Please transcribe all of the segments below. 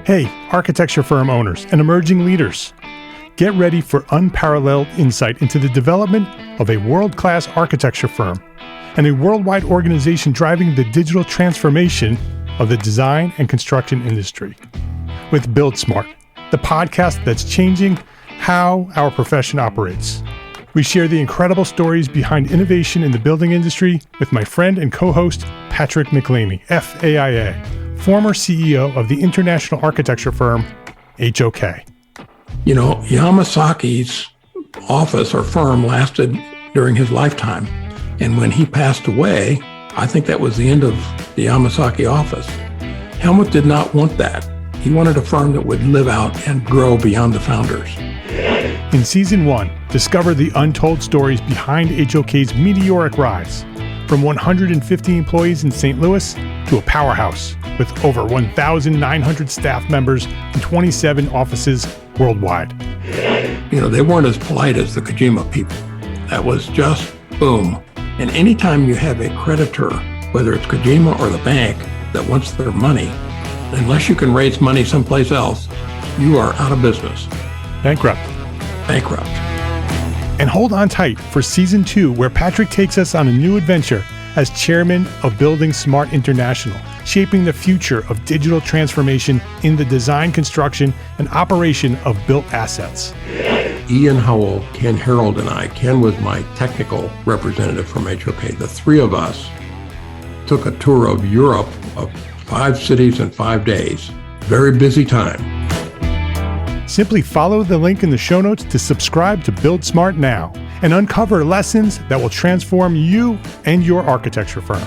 Hey, architecture firm owners and emerging leaders. Get ready for unparalleled insight into the development of a world-class architecture firm and a worldwide organization driving the digital transformation of the design and construction industry. With Build Smart, the podcast that's changing how our profession operates. We share the incredible stories behind innovation in the building industry with my friend and co-host, Patrick McLeamy, FAIA, former CEO of the international architecture firm, HOK. You know, Yamasaki's office or firm lasted during his lifetime. And when he passed away, I think that was the end of the Yamasaki office. Helmut did not want that. He wanted a firm that would live out and grow beyond the founders. In Season 1, discover the untold stories behind HOK's meteoric rise, from 150 employees in St. Louis to a powerhouse with over 1,900 staff members and 27 offices worldwide. You know, they weren't as polite as the Kojima people. That was just boom. And anytime you have a creditor, whether it's Kojima or the bank, that wants their money, unless you can raise money someplace else, you are out of business. Bankrupt. And hold on tight for Season 2, where Patrick takes us on a new adventure as chairman of Building Smart International, shaping the future of digital transformation in the design, construction, and operation of built assets. Ian Howell, Ken Harold, and I, Ken was my technical representative from HOK. The three of us took a tour of Europe of 5 cities in 5 days. Very busy time. Simply follow the link in the show notes to subscribe to Build Smart now and uncover lessons that will transform you and your architecture firm.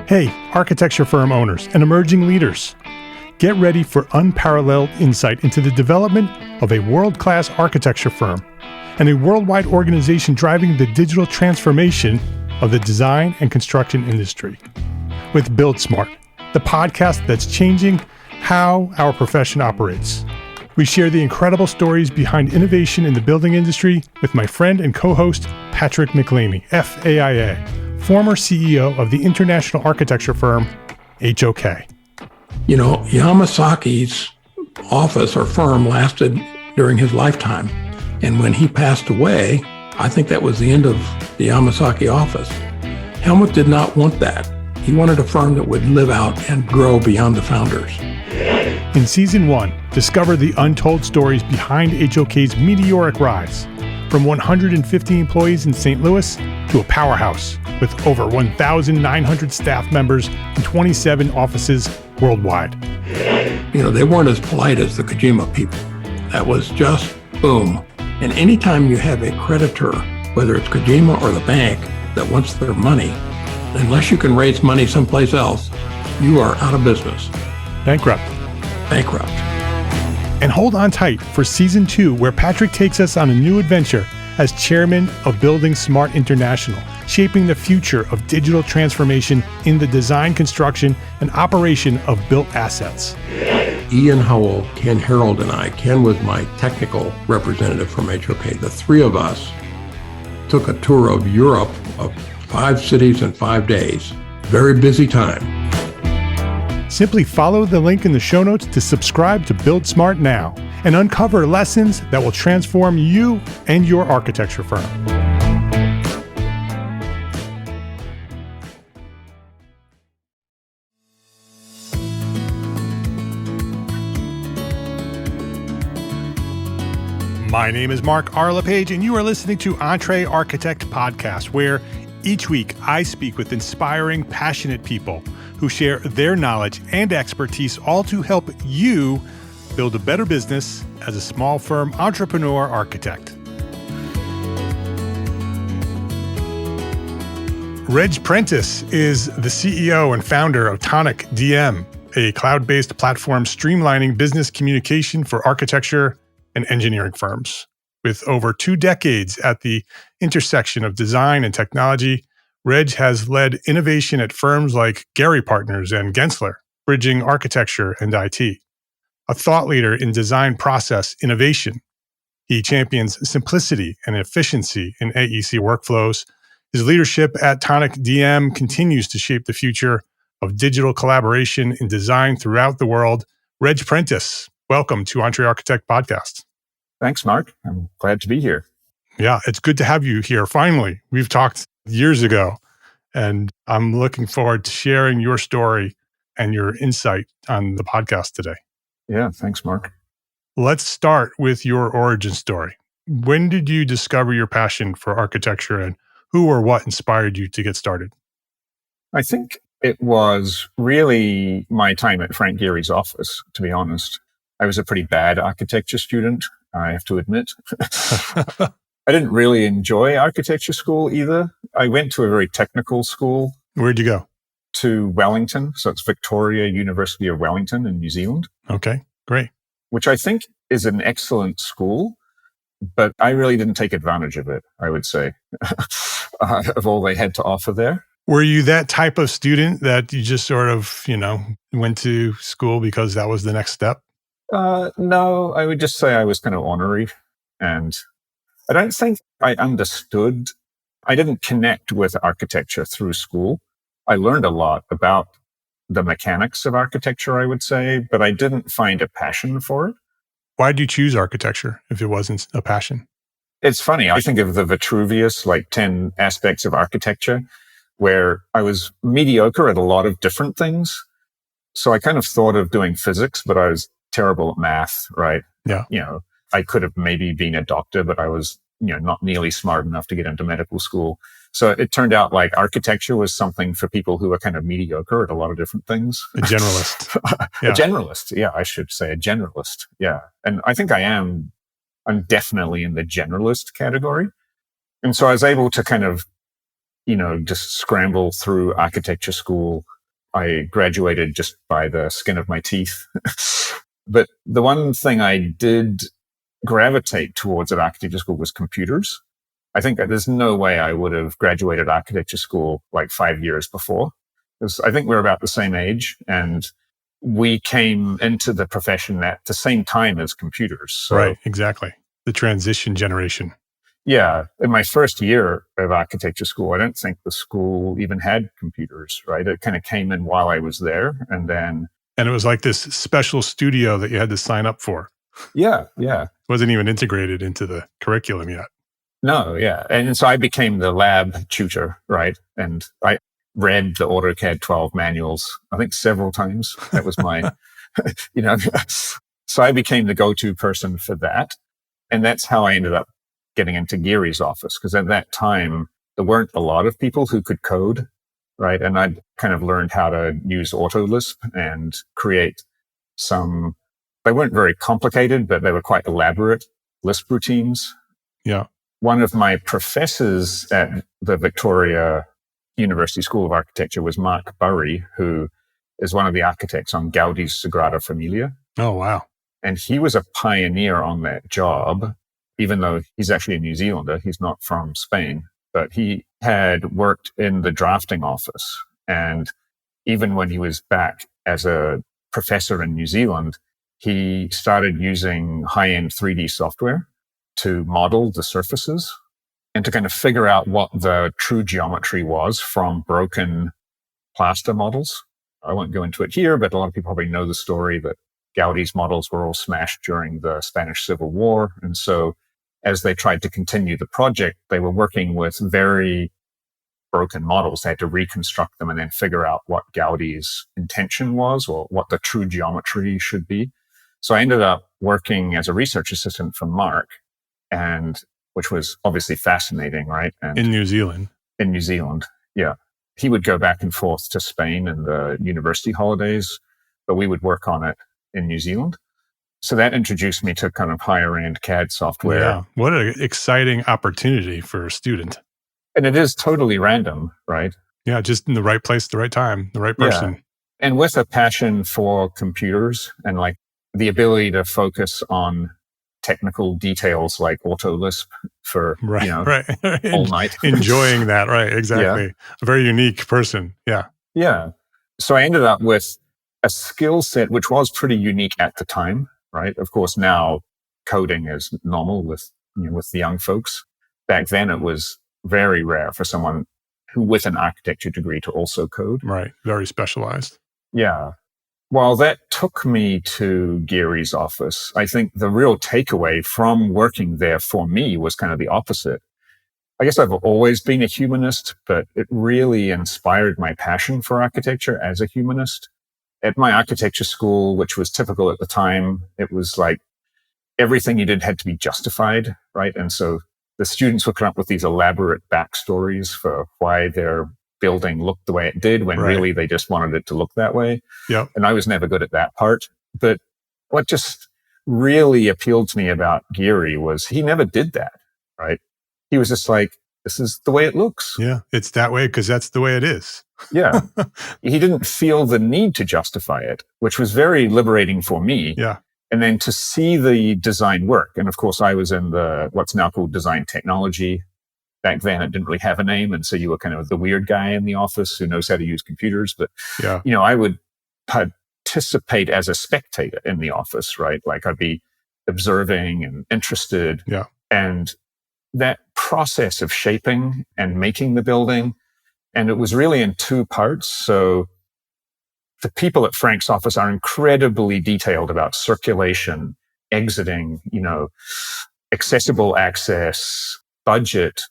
Hey, architecture firm owners and emerging leaders. Get ready for unparalleled insight into the development of a world-class architecture firm and a worldwide organization driving the digital transformation of the design and construction industry. With Build Smart, the podcast that's changing how our profession operates. We share the incredible stories behind innovation in the building industry with my friend and co-host, Patrick McLeamy, FAIA, former CEO of the international architecture firm, HOK. You know, Yamasaki's office or firm lasted during his lifetime. And when he passed away, I think that was the end of the Yamasaki office. Helmut did not want that. He wanted a firm that would live out and grow beyond the founders. In Season 1, discover the untold stories behind HOK's meteoric rise, from 150 employees in St. Louis to a powerhouse with over 1,900 staff members and 27 offices worldwide. You know, they weren't as polite as the Kojima people. That was just boom. And anytime you have a creditor, whether it's Kojima or the bank, that wants their money, unless you can raise money someplace else, you are out of business. Bankrupt. And hold on tight for Season 2, where Patrick takes us on a new adventure as chairman of Building Smart International, shaping the future of digital transformation in the design, construction, and operation of built assets. Ian Howell, Ken Harold, and I, Ken was my technical representative from HOK. The three of us took a tour of Europe of 5 cities in 5 days. Very busy time. Simply follow the link in the show notes to subscribe to Build Smart now and uncover lessons that will transform you and your architecture firm. My name is Mark R. LePage, and you are listening to Entre Architect Podcast, where each week I speak with inspiring, passionate people who share their knowledge and expertise, all to help you build a better business as a small firm entrepreneur architect. Reg Prentice is the CEO and founder of TonicDM, a cloud-based platform streamlining business communication for architecture and engineering firms. With over 2 decades at the intersection of design and technology, Reg has led innovation at firms like Gehry Partners and Gensler, bridging architecture and IT. A thought leader in design process innovation, he champions simplicity and efficiency in AEC workflows, His leadership at TonicDM continues to shape the future of digital collaboration and design throughout the world. Reg Prentice, welcome to Entre Architect Podcast. Thanks, Mark. I'm glad to be here. Yeah, it's good to have you here. Finally, we've talked years ago, and I'm looking forward to sharing your story and your insight on the podcast today. Yeah, thanks, Mark. Let's start with your origin story. When did you discover your passion for architecture, and who or what inspired you to get started? I think it was really my time at Frank Gehry's office, to be honest. I was a pretty bad architecture student, I have to admit. I didn't really enjoy architecture school either. I went to a very technical school. Where'd you go? To Wellington. So it's Victoria University of Wellington in New Zealand. Okay, great. Which I think is an excellent school, but I really didn't take advantage of it, I would say, of all they had to offer there. Were you that type of student that you just sort of, went to school because that was the next step? No, I would just say I was kind of ornery, and I don't think I understood. I didn't connect with architecture through school. I learned a lot about the mechanics of architecture, I would say, but I didn't find a passion for it. Why did you choose architecture if it wasn't a passion? It's funny. I think of the Vitruvius, like 10 aspects of architecture, where I was mediocre at a lot of different things. So I kind of thought of doing physics, but I was terrible at math, right? Yeah. I could have maybe been a doctor, but I was, not nearly smart enough to get into medical school. So it turned out like architecture was something for people who are kind of mediocre at a lot of different things. A generalist. Yeah. A generalist. Yeah, I should say a generalist. Yeah. And I think I'm definitely in the generalist category. And so I was able to kind of, just scramble through architecture school. I graduated just by the skin of my teeth. But the one thing I did gravitate towards at architecture school was computers. I think that there's no way I would have graduated architecture school like 5 years before. Because I think we're about the same age, and we came into the profession at the same time as computers. So, right, exactly. The transition generation. Yeah. In my first year of architecture school, I don't think the school even had computers, right? It kind of came in while I was there. And it was like this special studio that you had to sign up for. Yeah, yeah. It wasn't even integrated into the curriculum yet. No, yeah. And so I became the lab tutor, right? And I read the AutoCAD 12 manuals, I think several times. That was my, so I became the go-to person for that. And that's how I ended up getting into Gehry's office. Because at that time, there weren't a lot of people who could code, right? And I'd kind of learned how to use AutoLisp and create some, they weren't very complicated, but they were quite elaborate Lisp routines. Yeah. One of my professors at the Victoria University School of Architecture was Mark Burry, who is one of the architects on Gaudi's Sagrada Familia. Oh, wow. And he was a pioneer on that job, even though he's actually a New Zealander. He's not from Spain, but he had worked in the drafting office. And even when he was back as a professor in New Zealand, he started using high-end 3D software to model the surfaces and to kind of figure out what the true geometry was from broken plaster models. I won't go into it here, but a lot of people probably know the story that Gaudi's models were all smashed during the Spanish Civil War. And so as they tried to continue the project, they were working with very broken models. They had to reconstruct them and then figure out what Gaudi's intention was or what the true geometry should be. So I ended up working as a research assistant for Mark, and which was obviously fascinating, right? And in New Zealand. In New Zealand, yeah. He would go back and forth to Spain in the university holidays, but we would work on it in New Zealand. So that introduced me to kind of higher end CAD software. Yeah, what an exciting opportunity for a student. And it is totally random, right? Yeah, just in the right place, the right time, the right person. Yeah. And with a passion for computers and like the ability to focus on technical details like AutoLisp for, all night. Enjoying that, right, exactly. Yeah. A very unique person, yeah. Yeah. So I ended up with a skill set which was pretty unique at the time, right? Of course, now coding is normal with the young folks. Back then it was very rare for someone who with an architecture degree to also code. Right. Very specialized. Yeah. Well, that took me to Gehry's office. I think the real takeaway from working there for me was kind of the opposite. I guess I've always been a humanist, but it really inspired my passion for architecture as a humanist. At my architecture school, which was typical at the time, it was like everything you did had to be justified, right? And so the students would come up with these elaborate backstories for why their building looked the way it did when really they just wanted it to look that way. Yep. And I was never good at that part. But what just really appealed to me about Gehry was he never did that, right? He was just like, this is the way it looks. Yeah, it's that way because that's the way it is. Yeah. He didn't feel the need to justify it, which was very liberating for me. Yeah. And then to see the design work. And of course, I was in the what's now called design technology. Back then, it didn't really have a name. And so you were kind of the weird guy in the office who knows how to use computers. But, Yeah. I would participate as a spectator in the office, right? Like I'd be observing and interested. Yeah. And that process of shaping and making the building, and it was really in two parts. So the people at Frank's office are incredibly detailed about circulation, exiting, accessible access, budget,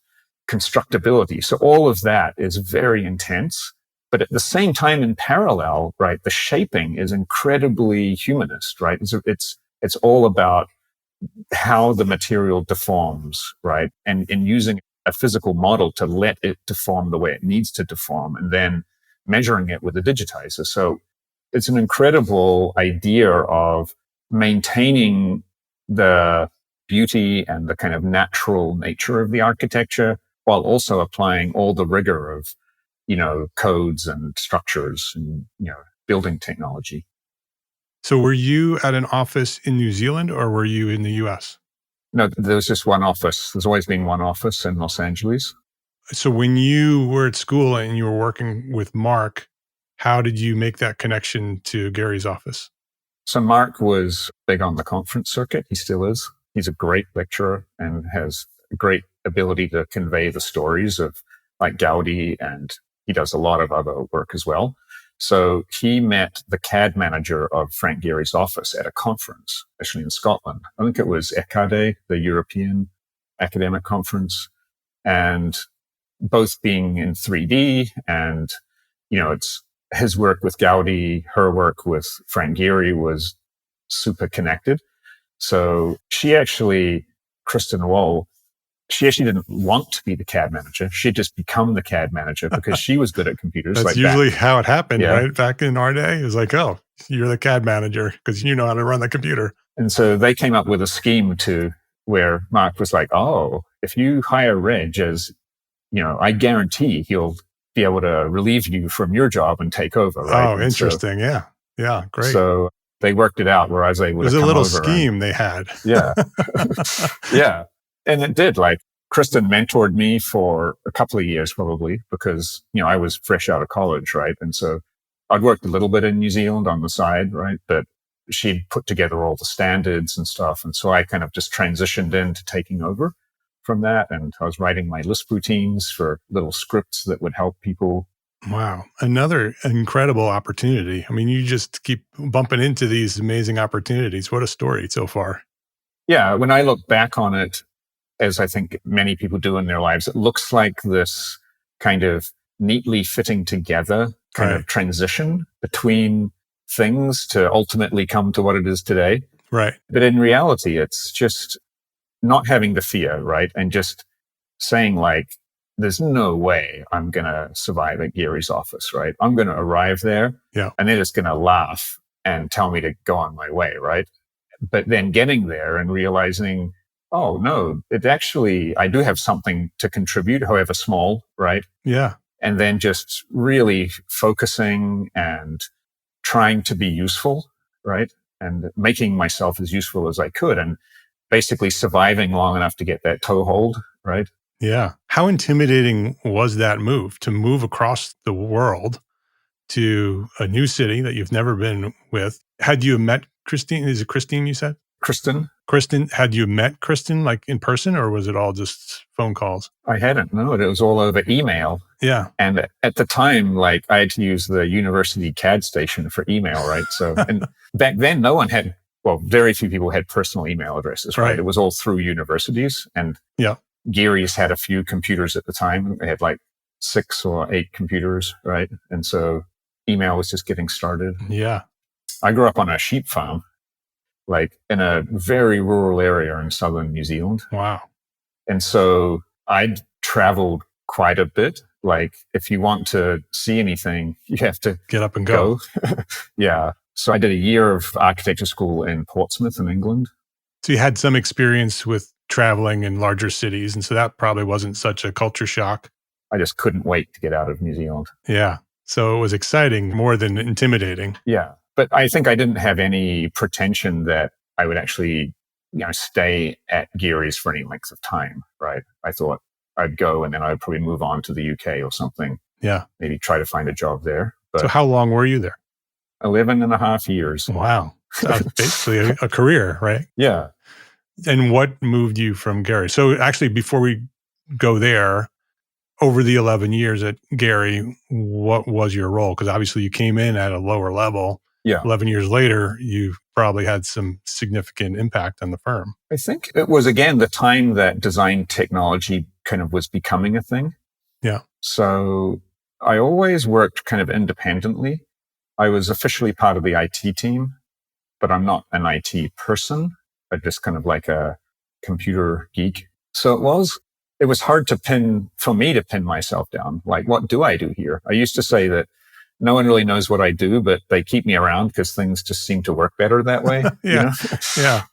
constructability. So all of that is very intense. But at the same time, in parallel, right, the shaping is incredibly humanist, right? It's all about how the material deforms, right? And using a physical model to let it deform the way it needs to deform, and then measuring it with a digitizer. So it's an incredible idea of maintaining the beauty and the kind of natural nature of the architecture while also applying all the rigor of, codes and structures and, building technology. So were you at an office in New Zealand or were you in the US? No, there was just one office. There's always been one office in Los Angeles. So when you were at school and you were working with Mark, how did you make that connection to Gehry's office? So Mark was big on the conference circuit. He still is. He's a great lecturer and has a great ability to convey the stories of like Gaudi, and he does a lot of other work as well. So he met the CAD manager of Frank Gehry's office at a conference, actually in Scotland. I think it was ECADE, the European academic conference, and both being in 3D and, it's his work with Gaudi, her work with Frank Gehry was super connected. So Kristen Wohl, she actually didn't want to be the CAD manager. She had just become the CAD manager because she was good at computers. That's usually how it happened, right? Back in our day, it was like, oh, you're the CAD manager because you know how to run the computer. And so they came up with a scheme where Mark was like, oh, if you hire Reg as, I guarantee he'll be able to relieve you from your job and take over, right? Oh, interesting. Yeah. Yeah. Great. So they worked it out where I was able to come over. It was a little scheme they had. Yeah. Yeah. And it did. Like Kristen mentored me for a couple of years probably because, I was fresh out of college, right? And so I'd worked a little bit in New Zealand on the side, right? But she'd put together all the standards and stuff. And so I kind of just transitioned into taking over from that. And I was writing my Lisp routines for little scripts that would help people. Wow. Another incredible opportunity. I mean, you just keep bumping into these amazing opportunities. What a story so far. Yeah. When I look back on it, as I think many people do in their lives, it looks like this kind of neatly fitting together kind of transition between things to ultimately come to what it is today. Right. But in reality, it's just not having the fear, right? And just saying like, there's no way I'm going to survive at Gehry's office, right? I'm going to arrive there and they're just going to laugh and tell me to go on my way, right? But then getting there and realizing, oh, no, I do have something to contribute, however small, right? Yeah. And then just really focusing and trying to be useful, right? And making myself as useful as I could and basically surviving long enough to get that toehold, right? Yeah. How intimidating was that move to move across the world to a new city that you've never been with? Had you met Christine? Is it Christine you said? Kristen. Kristen, had you met Kristen like in person, or was it all just phone calls? I hadn't. No, it was all over email. Yeah. And at the time, like I had to use the university CAD station for email, right? So, and back then no one had, well, very few people had personal email addresses, right? It was all through universities, and Gehry's had a few computers at the time. They had like 6 or 8 computers, right? And so email was just getting started. Yeah. I grew up on a sheep farm, like in a very rural area in southern New Zealand. Wow. And so I'd traveled quite a bit. Like if you want to see anything, you have to get up and go. Yeah. So I did a year of architecture school in Portsmouth in England. So you had some experience with traveling in larger cities. And so that probably wasn't such a culture shock. I just couldn't wait to get out of New Zealand. Yeah. So it was exciting more than intimidating. Yeah. But I think I didn't have any pretension that I would actually, stay at Gehry's for any length of time, right? I thought I'd go and then I'd probably move on to the UK or something. Yeah. Maybe try to find a job there. But so how long were you there? 11 and a half years. Wow. So basically a career, right? Yeah. And what moved you from Gehry? So actually, before we go there, over the 11 years at Gehry, what was your role? Because obviously you came in at a lower level. Yeah. 11 years later, you probably had some significant impact on the firm. I think it was, again, the time that design technology kind of was becoming a thing. Yeah. So I always worked kind of independently. I was officially part of the IT team, but I'm not an IT person. I'm just kind of like a computer geek. So it was hard for me to pin myself down. Like, what do I do here? I used to say that no one really knows what I do, but they keep me around because things just seem to work better that way. Yeah. Yeah.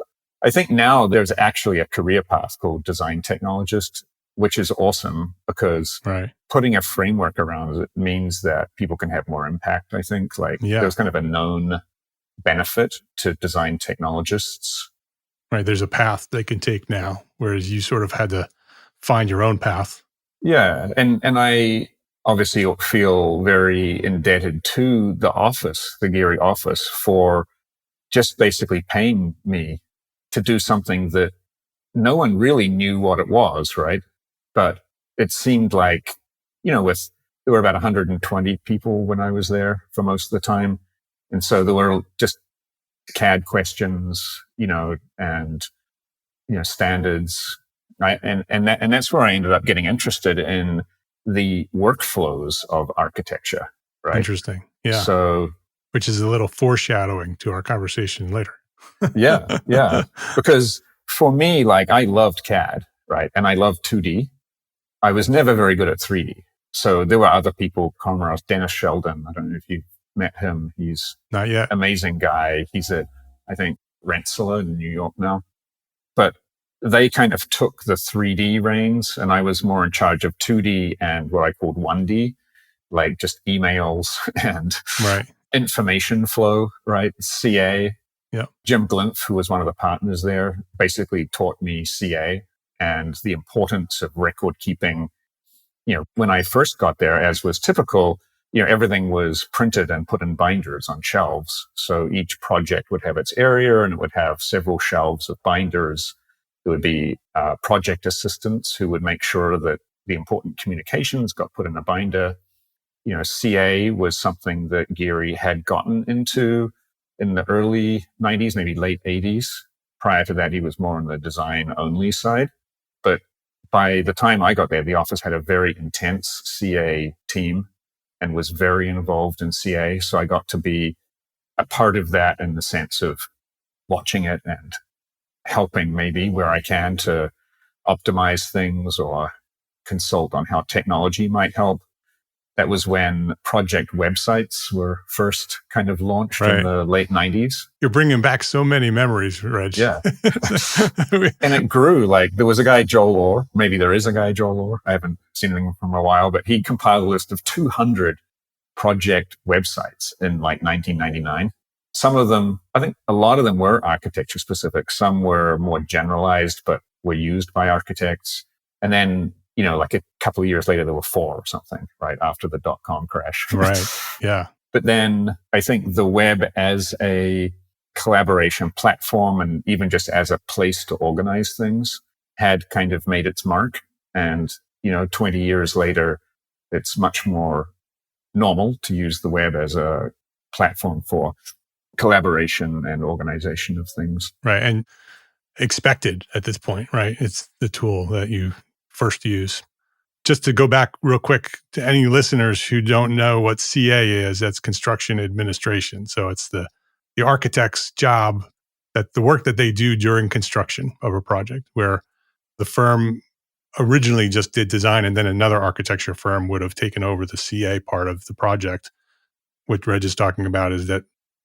I think now there's actually a career path called design technologist, which is awesome because putting a framework around it means that people can have more impact. I think there's kind of a known benefit to design technologists. Right. There's a path they can take now, whereas you sort of had to find your own path. Yeah. And I obviously feel very indebted to the Gehry office, for just basically paying me to do something that no one really knew what it was, right? But it seemed like, there were about 120 people when I was there for most of the time. And so there were just CAD questions, and, standards. Right. And that's where I ended up getting interested in the workflows of architecture. Right. Interesting. Yeah. So, which is a little foreshadowing to our conversation later. Yeah. Because for me, I loved CAD, right? And I loved 2D. I was never very good at 3D. So there were other people, comrades, Dennis Sheldon. I don't know if you've met him. He's not yet. Amazing guy. He's at, I think, Gensler in New York now. But they kind of took the 3D reins, and I was more in charge of 2D and what I called 1D, like just emails and information flow, right? CA. Yeah. Jim Glimpf, who was one of the partners there, basically taught me CA and the importance of record keeping. When I first got there, as was typical, everything was printed and put in binders on shelves. So each project would have its area, and it would have several shelves of binders. There would be project assistants who would make sure that the important communications got put in a binder. CA was something that Gehry had gotten into in the early 90s, maybe late 80s. Prior to that, he was more on the design only side. But by the time I got there, the office had a very intense CA team and was very involved in CA. So I got to be a part of that in the sense of watching it and helping maybe where I can to optimize things or consult on how technology might help. That was when project websites were first kind of launched in the late 90s. You're bringing back so many memories, Reg. Yeah. And it grew. There was a guy, Joel Orr. Maybe there is a guy, Joel Orr. I haven't seen him from a while, but he compiled a list of 200 project websites in 1999. Some of them, I think a lot of them were architecture specific. Some were more generalized, but were used by architects. And then, a couple of years later, there were 4 or something, right after the .com crash. Right. Yeah. But then I think the web as a collaboration platform and even just as a place to organize things had kind of made its mark. And, 20 years later, it's much more normal to use the web as a platform for collaboration and organization of things. Right. And expected at this point, right? It's the tool that you first use. Just to go back real quick to any listeners who don't know what CA is, that's construction administration. So it's the architect's job, that the work that they do during construction of a project, where the firm originally just did design and then another architecture firm would have taken over the CA part of the project. What Reg is talking about is that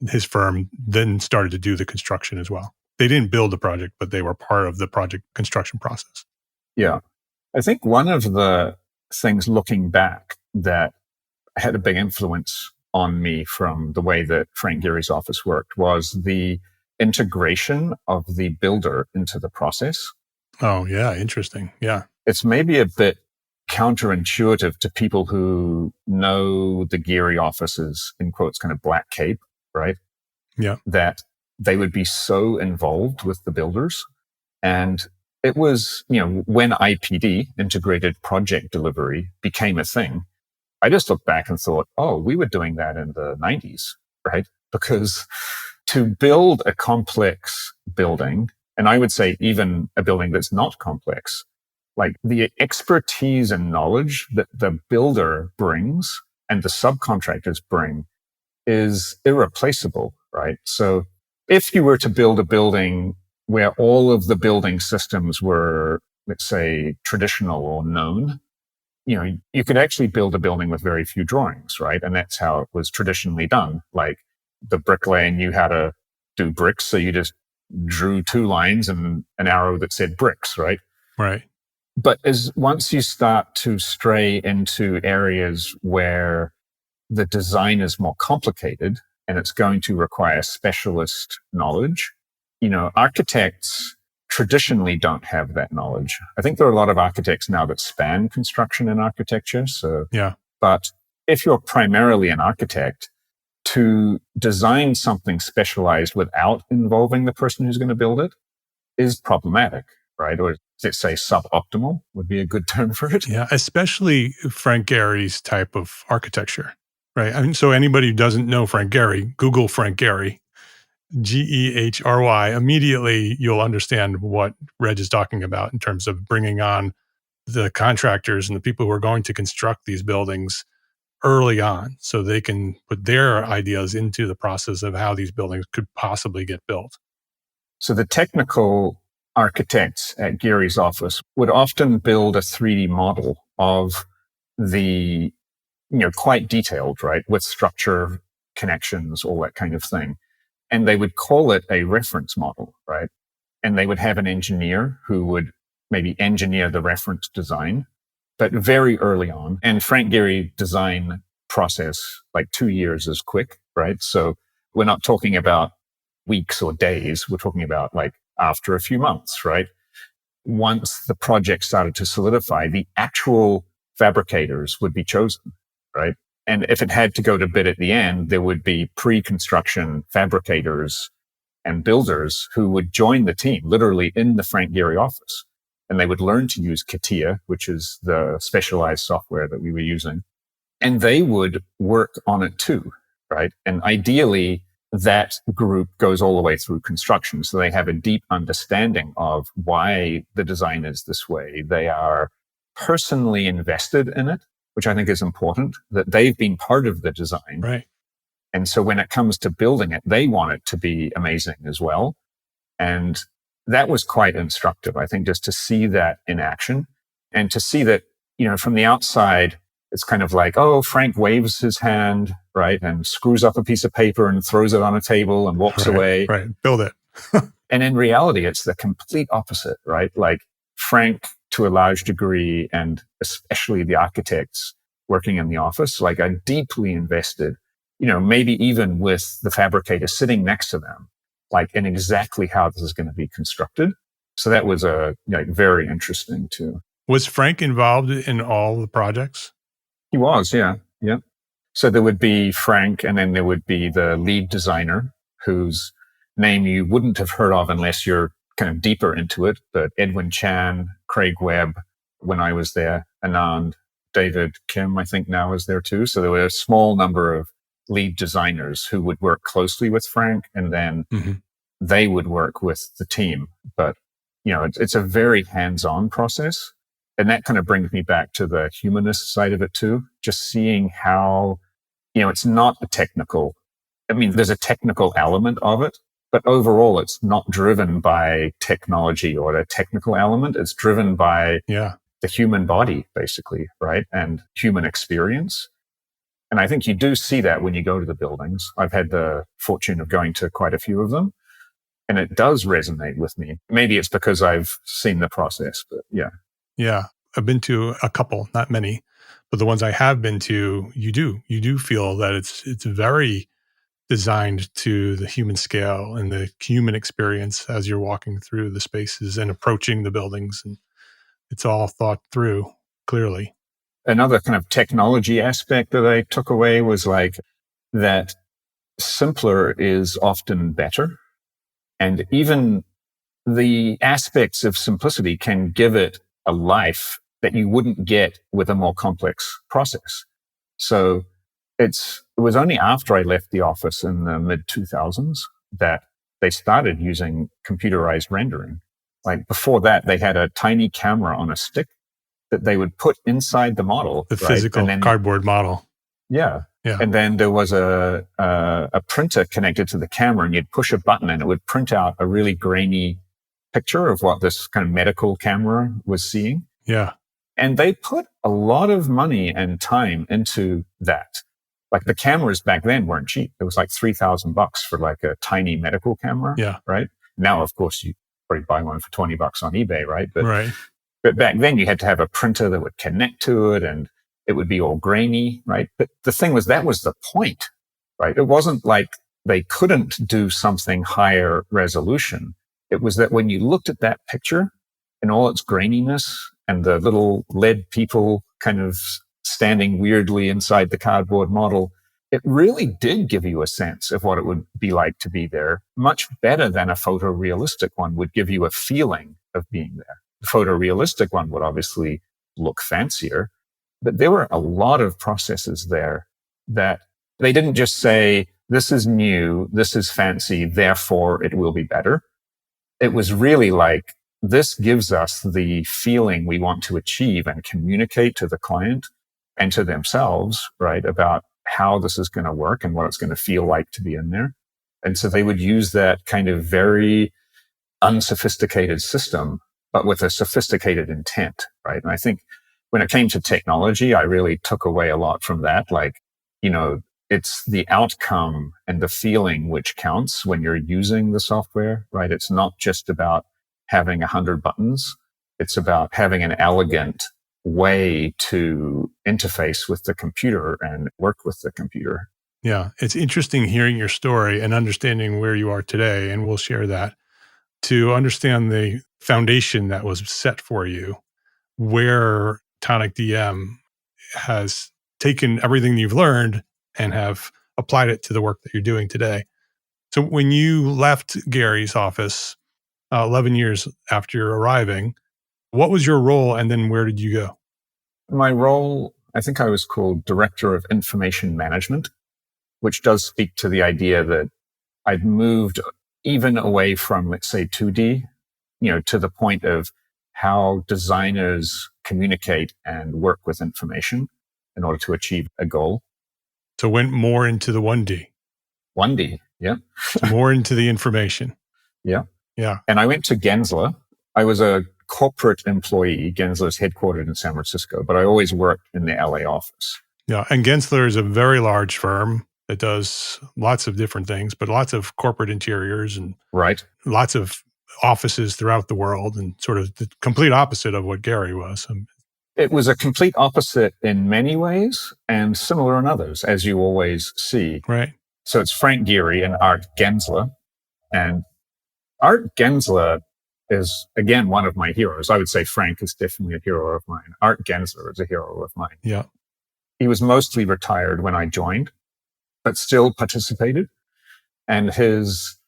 his firm then started to do the construction as well. They didn't build the project, but they were part of the project construction process. Yeah. I think one of the things looking back that had a big influence on me from the way that Frank Gehry's office worked was the integration of the builder into the process. Oh, yeah. Interesting. Yeah. It's maybe a bit counterintuitive to people who know the Gehry office as, in quotes, kind of black cape, right? Yeah. That they would be so involved with the builders. And it was, when IPD, integrated project delivery, became a thing, I just looked back and thought, oh, we were doing that in the 90s, right? Because to build a complex building, and I would say even a building that's not complex, like the expertise and knowledge that the builder brings and the subcontractors bring is irreplaceable, right? So if you were to build a building where all of the building systems were, let's say, traditional or known, you could actually build a building with very few drawings, right? And that's how it was traditionally done. Like the bricklayer knew how to do bricks, so you just drew 2 lines and an arrow that said bricks, right? Right. But once you start to stray into areas where the design is more complicated and it's going to require specialist knowledge, architects traditionally don't have that knowledge. I think there are a lot of architects now that span construction and architecture. So, yeah. But if you're primarily an architect, to design something specialized without involving the person who's going to build it is problematic, right? Or let's say suboptimal would be a good term for it. Yeah, especially Frank Gehry's type of architecture, right? I mean, so anybody who doesn't know Frank Gehry, Google Frank Gehry, Gehry. Immediately you'll understand what Reg is talking about in terms of bringing on the contractors and the people who are going to construct these buildings early on so they can put their ideas into the process of how these buildings could possibly get built. So the technical architects at Gehry's office would often build a 3D model of the, quite detailed, right? With structure, connections, all that kind of thing. And they would call it a reference model, right? And they would have an engineer who would maybe engineer the reference design, but very early on. And Frank Gehry design process, like 2 years is quick, right? So we're not talking about weeks or days. We're talking about like after a few months, right? Once the project started to solidify, the actual fabricators would be chosen, right? And if it had to go to bid at the end, there would be pre-construction fabricators and builders who would join the team literally in the Frank Gehry office. And they would learn to use CATIA, which is the specialized software that we were using. And they would work on it too, right? And ideally, that group goes all the way through construction. So they have a deep understanding of why the design is this way. They are personally invested in it, which I think is important, that they've been part of the design. Right. And so when it comes to building it, they want it to be amazing as well. And that was quite instructive, I think, just to see that in action and to see that, from the outside, it's kind of like, oh, Frank waves his hand, right? And screws up a piece of paper and throws it on a table and walks away. Right. Build it. And in reality, it's the complete opposite, right? Like Frank, to a large degree, and especially the architects working in the office, like are deeply invested, maybe even with the fabricator sitting next to them, like in exactly how this is going to be constructed. So that was very interesting too. Was Frank involved in all the projects? He was, yeah. So there would be Frank, and then there would be the lead designer, who's name you wouldn't have heard of unless you're kind of deeper into it. But Edwin Chan, Craig Webb, when I was there, Anand, David Kim, I think now is there too. So there were a small number of lead designers who would work closely with Frank, and then they would work with the team. But, it's a very hands-on process. And that kind of brings me back to the humanist side of it too, just seeing how, it's not a technical, there's a technical element of it, but overall it's not driven by technology or a technical element. It's driven by the human body, basically, right? And human experience. And I think you do see that when you go to the buildings. I've had the fortune of going to quite a few of them, and it does resonate with me. Maybe it's because I've seen the process, but yeah. Yeah. I've been to a couple, not many, but the ones I have been to, you do feel that it's very designed to the human scale and the human experience as you're walking through the spaces and approaching the buildings. And it's all thought through clearly. Another kind of technology aspect that I took away was like that simpler is often better. And even the aspects of simplicity can give it a life that you wouldn't get with a more complex process. So it was only after I left the office in the mid 2000s that they started using computerized rendering. Like before that, they had a tiny camera on a stick that they would put inside the model. The physical cardboard model. Yeah. And then there was a printer connected to the camera, and you'd push a button and it would print out a really grainy picture of what this kind of medical camera was seeing. Yeah. And they put a lot of money and time into that. Like the cameras back then weren't cheap. It was like $3,000 for like a tiny medical camera. Yeah. Right. Now, of course, you probably buy one for $20 on eBay. Right. But back then you had to have a printer that would connect to it, and it would be all grainy. Right. But the thing was, that was the point. Right. It wasn't like they couldn't do something higher resolution. It was that when you looked at that picture in all its graininess and the little lead people kind of standing weirdly inside the cardboard model, it really did give you a sense of what it would be like to be there, much better than a photorealistic one would give you a feeling of being there. The photorealistic one would obviously look fancier, but there were a lot of processes there that they didn't just say, this is new, this is fancy, therefore it will be better. It was really like, this gives us the feeling we want to achieve and communicate to the client and to themselves, right, about how this is going to work and what it's going to feel like to be in there. And so they would use that kind of very unsophisticated system, but with a sophisticated intent, right? And I think when it came to technology, I really took away a lot from that. Like, it's the outcome and the feeling which counts when you're using the software, right? It's not just about having 100 buttons. It's about having an elegant way to interface with the computer and work with the computer. Yeah. It's interesting hearing your story and understanding where you are today, and we'll share that, to understand the foundation that was set for you, where TonicDM has taken everything you've learned and have applied it to the work that you're doing today. So when you left Gehry's office 11 years after arriving, what was your role, and then where did you go? My role, I think I was called Director of Information Management, which does speak to the idea that I'd moved even away from, let's say, 2D, to the point of how designers communicate and work with information in order to achieve a goal. So went more into the 1D. 1D, yeah. More into the information. Yeah. Yeah. And I went to Gensler. I was a corporate employee. Gensler's headquartered in San Francisco, but I always worked in the LA office. Yeah. And Gensler is a very large firm that does lots of different things, but lots of corporate interiors and lots of offices throughout the world, and sort of the complete opposite of what Gehry was. It was a complete opposite in many ways and similar in others, as you always see. Right. So it's Frank Gehry and Art Gensler. And Art Gensler is, again, one of my heroes. I would say Frank is definitely a hero of mine. Art Gensler is a hero of mine. Yeah. He was mostly retired when I joined, but still participated. And his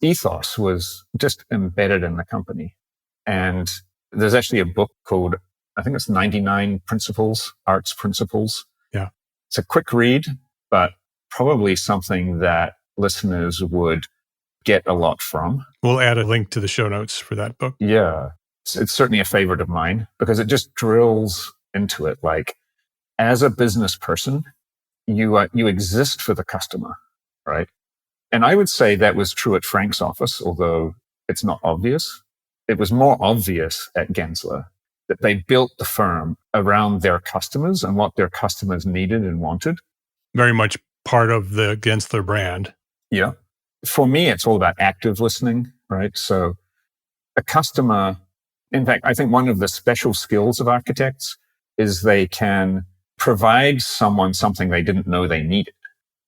ethos was just embedded in the company. And there's actually a book called, I think it's 99 Principles, Arts Principles. Yeah. It's a quick read, but probably something that listeners would get a lot from. We'll add a link to the show notes for that book. Yeah. It's certainly a favorite of mine because it just drills into it. Like, as a business person, you exist for the customer, right? And I would say that was true at Frank's office, although it's not obvious. It was more obvious at Gensler that they built the firm around their customers and what their customers needed and wanted. Very much part of the Gensler brand. Yeah. For me, it's all about active listening, right? So a customer, in fact, I think one of the special skills of architects is they can provide someone something they didn't know they needed,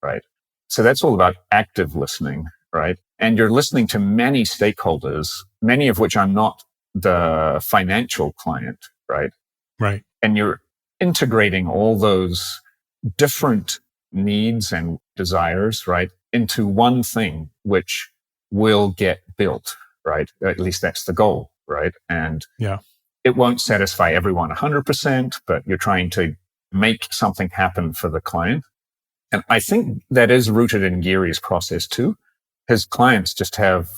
right? So that's all about active listening, right? And you're listening to many stakeholders, many of which are not the financial client, right? Right. And you're integrating all those different needs and desires, right, into one thing, which will get built, right? At least that's the goal, right? And yeah, it won't satisfy everyone 100%, but you're trying to make something happen for the client. And I think that is rooted in Gehry's process too. His clients just have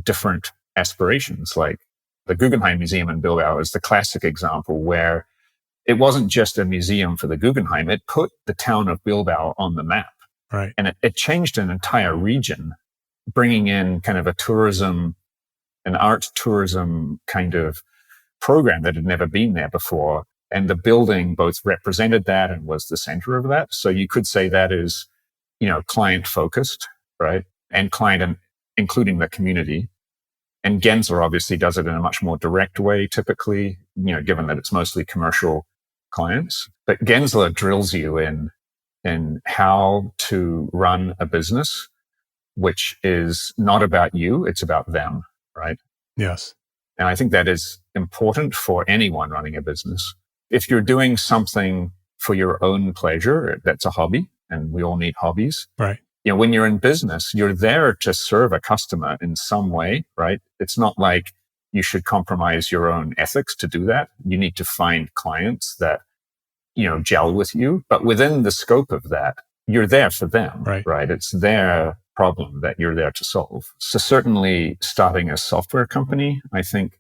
different aspirations. Like the Guggenheim Museum in Bilbao is the classic example where it wasn't just a museum for the Guggenheim. It put the town of Bilbao on the map. Right. And it changed an entire region, bringing in kind of an art tourism kind of program that had never been there before. And the building both represented that and was the center of that. So you could say that is, client focused, right? And client including the community. And Gensler obviously does it in a much more direct way, typically, given that it's mostly commercial clients. But Gensler drills you in how to run a business, which is not about you, it's about them, right? Yes. And I think that is important for anyone running a business. If you're doing something for your own pleasure, that's a hobby, and we all need hobbies. Right. When you're in business, you're there to serve a customer in some way, right? It's not like you should compromise your own ethics to do that. You need to find clients that, gel with you. But within the scope of that, you're there for them, right? It's their problem that you're there to solve. So certainly starting a software company, I think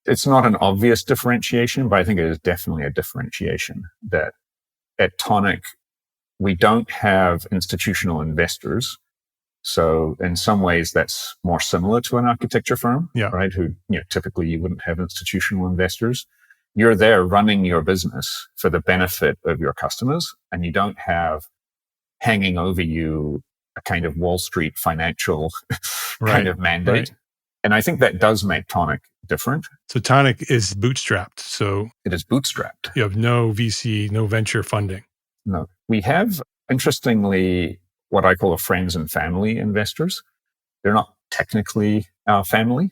it's not an obvious differentiation, but I think it is definitely a differentiation that at Tonic, we don't have institutional investors. So in some ways, that's more similar to an architecture firm, right? Who, typically you wouldn't have institutional investors. You're there running your business for the benefit of your customers, and you don't have hanging over you a kind of Wall Street financial kind of mandate. Right. And I think that does make Tonic different. So Tonic is bootstrapped. So it is bootstrapped. You have no VC, no venture funding. No. We have, interestingly, what I call friends and family investors. They're not technically our family.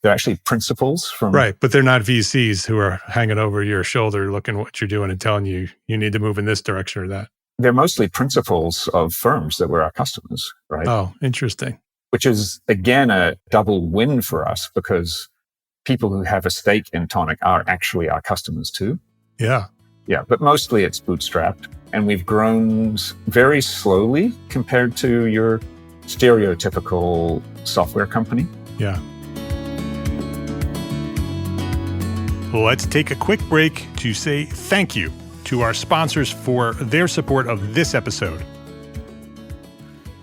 They're actually principals from... Right, but they're not VCs who are hanging over your shoulder looking at what you're doing and telling you need to move in this direction or that. They're mostly principals of firms that were our customers, right? Oh, interesting. Which is, again, a double win for us because people who have a stake in Tonic are actually our customers too. Yeah. Yeah, but mostly it's bootstrapped. And we've grown very slowly compared to your stereotypical software company. Yeah. Let's take a quick break to say thank you to our sponsors for their support of this episode.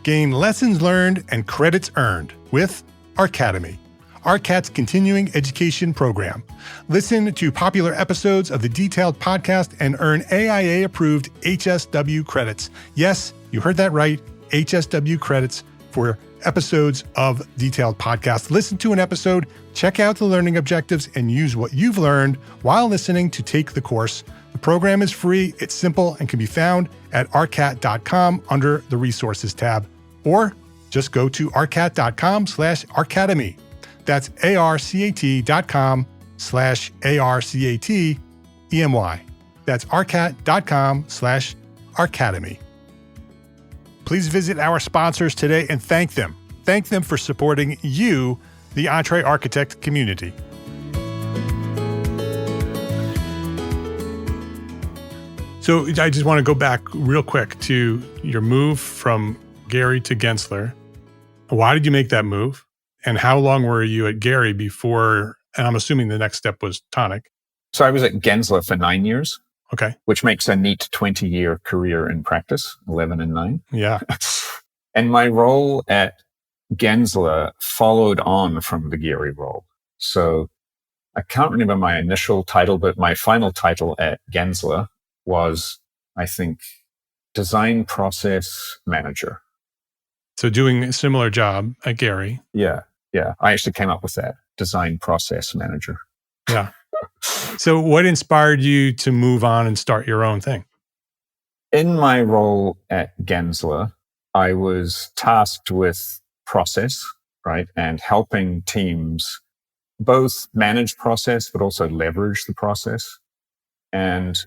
Gain lessons learned and credits earned with Arcademy, ARCAT's continuing education program. Listen to popular episodes of the Detailed podcast and earn AIA-approved HSW credits. Yes, you heard that right, HSW credits for episodes of Detailed podcast. Listen to an episode, check out the learning objectives, and use what you've learned while listening to take the course. The program is free, it's simple, and can be found at arcat.com under the Resources tab. Or just go to arcat.com/arcademy. That's arcat.com/arcatemy. That's arcat.com/arcademy. Please visit our sponsors today and thank them. thank them for supporting you, the Entre Architect community. So I just want to go back real quick to your move from Gehry to Gensler. Why did you make that move? And how long were you at Gehry before, and I'm assuming the next step was Tonic. So I was at Gensler for 9 years. Okay. Which makes a neat 20-year career in practice, 11 and 9. Yeah. And my role at Gensler followed on from the Gehry role. So I can't remember my initial title, but my final title at Gensler was, I think, Design Process Manager. So doing a similar job at Gehry. Yeah. I actually came up with that, Design Process Manager. Yeah. So what inspired you to move on and start your own thing? In my role at Gensler, I was tasked with process, right? And helping teams both manage process, but also leverage the process. And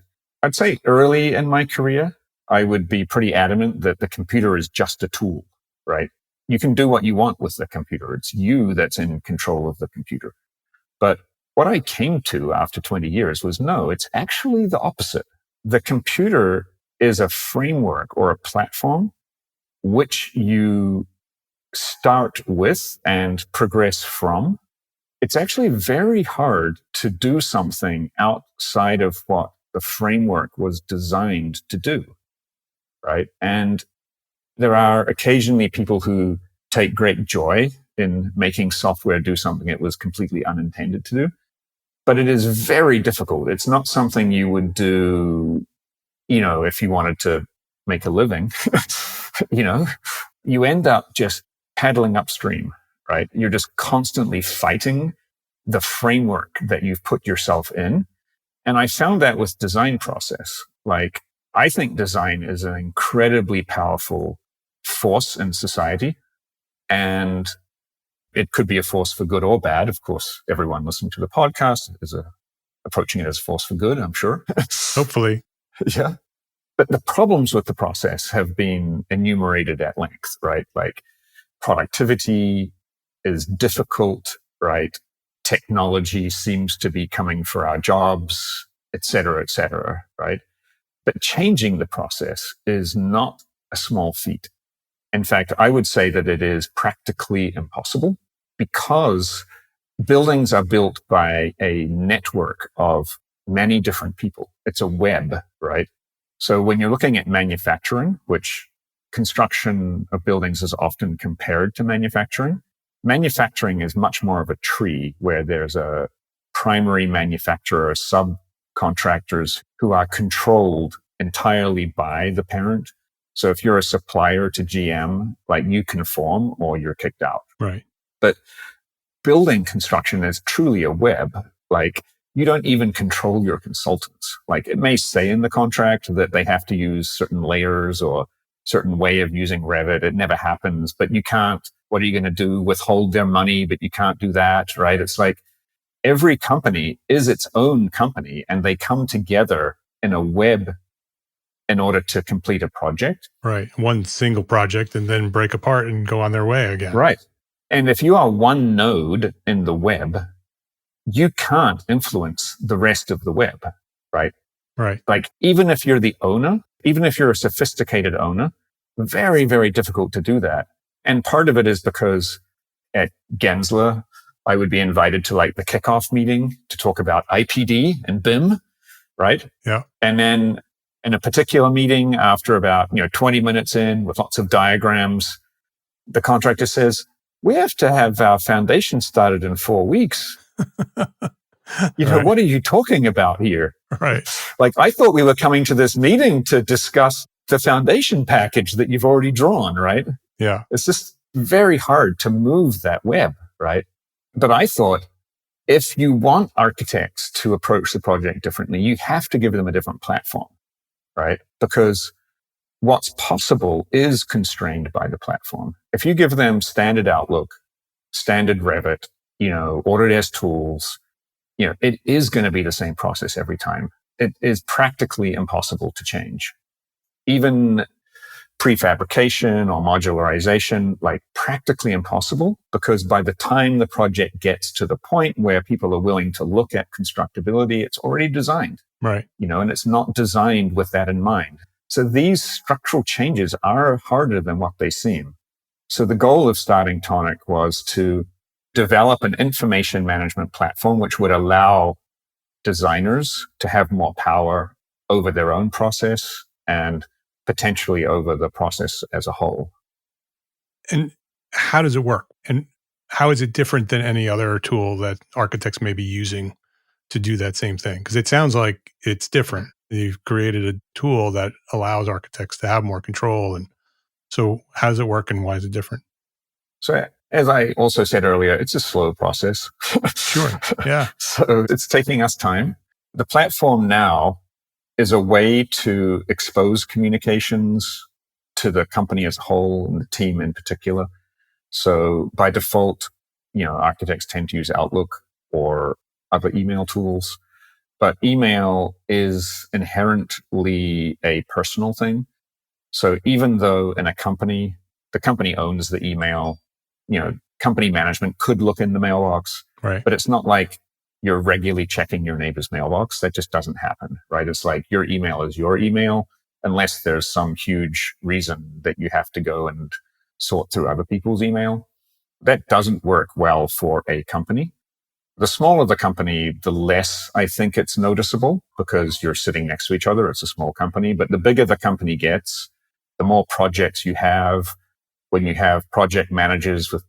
I'd say early in my career, I would be pretty adamant that the computer is just a tool, right? You can do what you want with the computer. It's you that's in control of the computer. But what I came to after 20 years was, no, it's actually the opposite. The computer is a framework or a platform which you start with and progress from. It's actually very hard to do something outside of what the framework was designed to do, right? And there are occasionally people who take great joy in making software do something it was completely unintended to do. But it is very difficult. It's not something you would do, if you wanted to make a living. You end up just paddling upstream, right? You're just constantly fighting the framework that you've put yourself in. And I found that with design process. I think design is an incredibly powerful force in society. And it could be a force for good or bad. Of course, everyone listening to the podcast is approaching it as a force for good, I'm sure. Hopefully. Yeah. But the problems with the process have been enumerated at length, right? Like productivity is difficult, right? Technology seems to be coming for our jobs, et cetera, right? But changing the process is not a small feat. In fact, I would say that it is practically impossible because buildings are built by a network of many different people. It's a web, right? So when you're looking at manufacturing, which construction of buildings is often compared to manufacturing is much more of a tree where there's a primary manufacturer, subcontractors who are controlled entirely by the parent. So if you're a supplier to GM, you conform or you're kicked out. Right. But building construction is truly a web. You don't even control your consultants. It may say in the contract that they have to use certain layers or certain way of using Revit. It never happens, but you can't. What are you going to do? Withhold their money, but you can't do that, right? It's every company is its own company and they come together in a web in order to complete a project. Right. One single project and then break apart and go on their way again. Right. And if you are one node in the web, you can't influence the rest of the web, right? Right. Even if you're the owner, even if you're a sophisticated owner, very, very difficult to do that. And part of it is because at Gensler, I would be invited to the kickoff meeting to talk about IPD and BIM, right? Yeah. And then in a particular meeting, after about 20 minutes in with lots of diagrams, the contractor says, "We have to have our foundation started in 4 weeks." Right. What are you talking about here? Right. I thought we were coming to this meeting to discuss the foundation package that you've already drawn, right? Yeah. It's just very hard to move that web, right? But I thought if you want architects to approach the project differently, you have to give them a different platform, right? Because what's possible is constrained by the platform. If you give them standard Outlook, standard Revit, Autodesk tools, it is going to be the same process every time. It is practically impossible to change. Even prefabrication or modularization, like practically impossible, because by the time the project gets to the point where people are willing to look at constructability, it's already designed. Right. And it's not designed with that in mind. So these structural changes are harder than what they seem. So the goal of starting Tonic was to develop an information management platform which would allow designers to have more power over their own process and potentially over the process as a whole. And how does it work? And how is it different than any other tool that architects may be using to do that same thing? Because it sounds like it's different. You've created a tool that allows architects to have more control. And so how does it work and why is it different? So as I also said earlier, it's a slow process. Sure. Yeah. So it's taking us time. The platform now is a way to expose communications to the company as a whole and the team in particular. So by default, architects tend to use Outlook or other email tools, but email is inherently a personal thing. So even though in a company, the company owns the email, company management could look in the mailbox, Right. but it's not like you're regularly checking your neighbor's mailbox. That just doesn't happen, right? It's like your email is your email, unless there's some huge reason that you have to go and sort through other people's email. That doesn't work well for a company. The smaller the company, the less I think it's noticeable because you're sitting next to each other. It's a small company, but the bigger the company gets, the more projects you have. When you have project managers with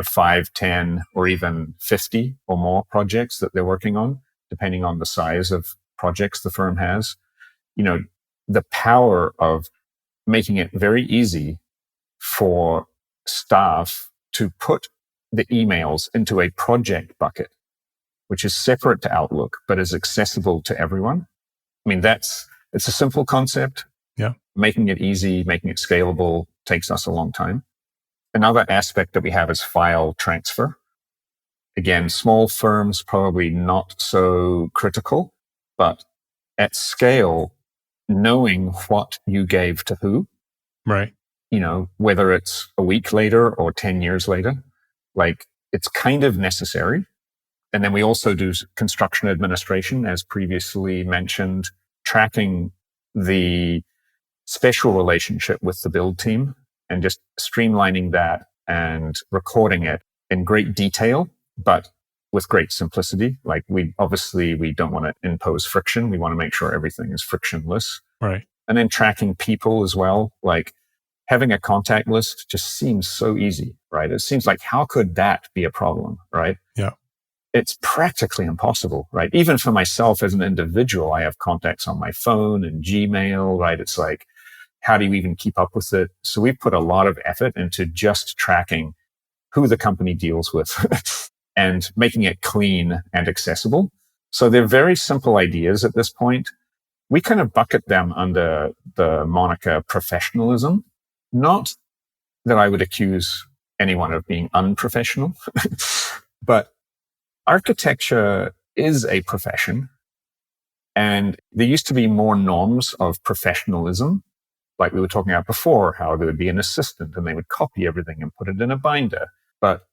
5, 10, or even 50 or more projects that they're working on, depending on the size of projects the firm has, the power of making it very easy for staff to put the emails into a project bucket, which is separate to Outlook, but is accessible to everyone. I mean, it's a simple concept. Yeah. Making it easy, making it scalable takes us a long time. Another aspect that we have is file transfer. Again, small firms probably not so critical, but at scale, knowing what you gave to who, Right. whether it's a week later or 10 years later, like it's kind of necessary. And then we also do construction administration, as previously mentioned, tracking the special relationship with the build team and just streamlining that and recording it in great detail, but with great simplicity. Like we don't want to impose friction. We want to make sure everything is frictionless. Right. And then tracking people as well. Like having a contact list just seems so easy, right? It seems like how could that be a problem, right? Yeah. It's practically impossible, right? Even for myself as an individual, I have contacts on my phone and Gmail, right? It's like, how do you even keep up with it? So we've put a lot of effort into just tracking who the company deals with and making it clean and accessible. So they're very simple ideas at this point. We kind of bucket them under the moniker professionalism. Not that I would accuse anyone of being unprofessional, but architecture is a profession. And there used to be more norms of professionalism. Like we were talking about before, how there would be an assistant and they would copy everything and put it in a binder. But,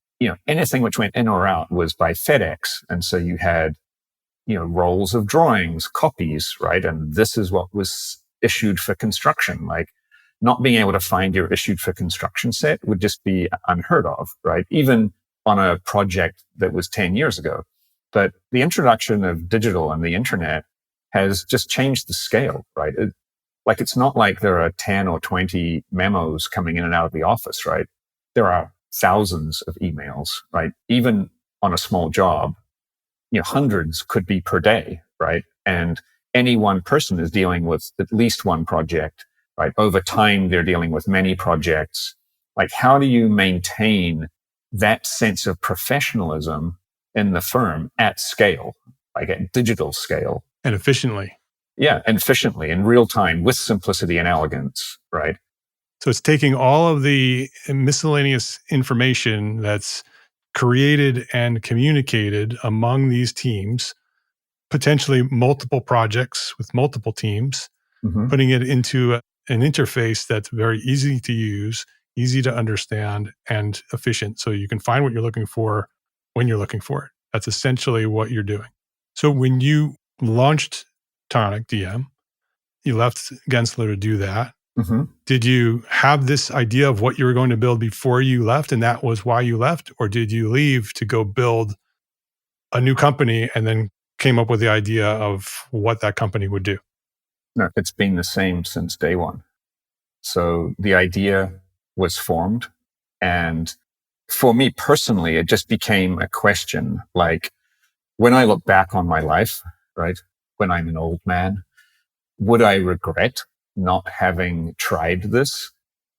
anything which went in or out was by FedEx. And so you had, rolls of drawings, copies, right? And this is what was issued for construction. Like not being able to find your issued for construction set would just be unheard of, right? Even on a project that was 10 years ago. But the introduction of digital and the internet has just changed the scale, right? It's not like there are 10 or 20 memos coming in and out of the office, right? There are thousands of emails, right? Even on a small job, hundreds could be per day, right? And any one person is dealing with at least one project, right? Over time, they're dealing with many projects. Like, how do you maintain that sense of professionalism in the firm at scale, like at digital scale? And efficiently. Yeah, and efficiently in real time with simplicity and elegance, right? So it's taking all of the miscellaneous information that's created and communicated among these teams, potentially multiple projects with multiple teams, putting it into an interface that's very easy to use, easy to understand, and efficient. So you can find what you're looking for when you're looking for it. That's essentially what you're doing. So when you launched TonicDM, you left Gensler to do that. Mm-hmm. Did you have this idea of what you were going to build before you left, and that was why you left? Or did you leave to go build a new company and then came up with the idea of what that company would do? No, it's been the same since day one. So the idea was formed. And for me personally, it just became a question like, when I look back on my life, right, when I'm an old man, would I regret not having tried this?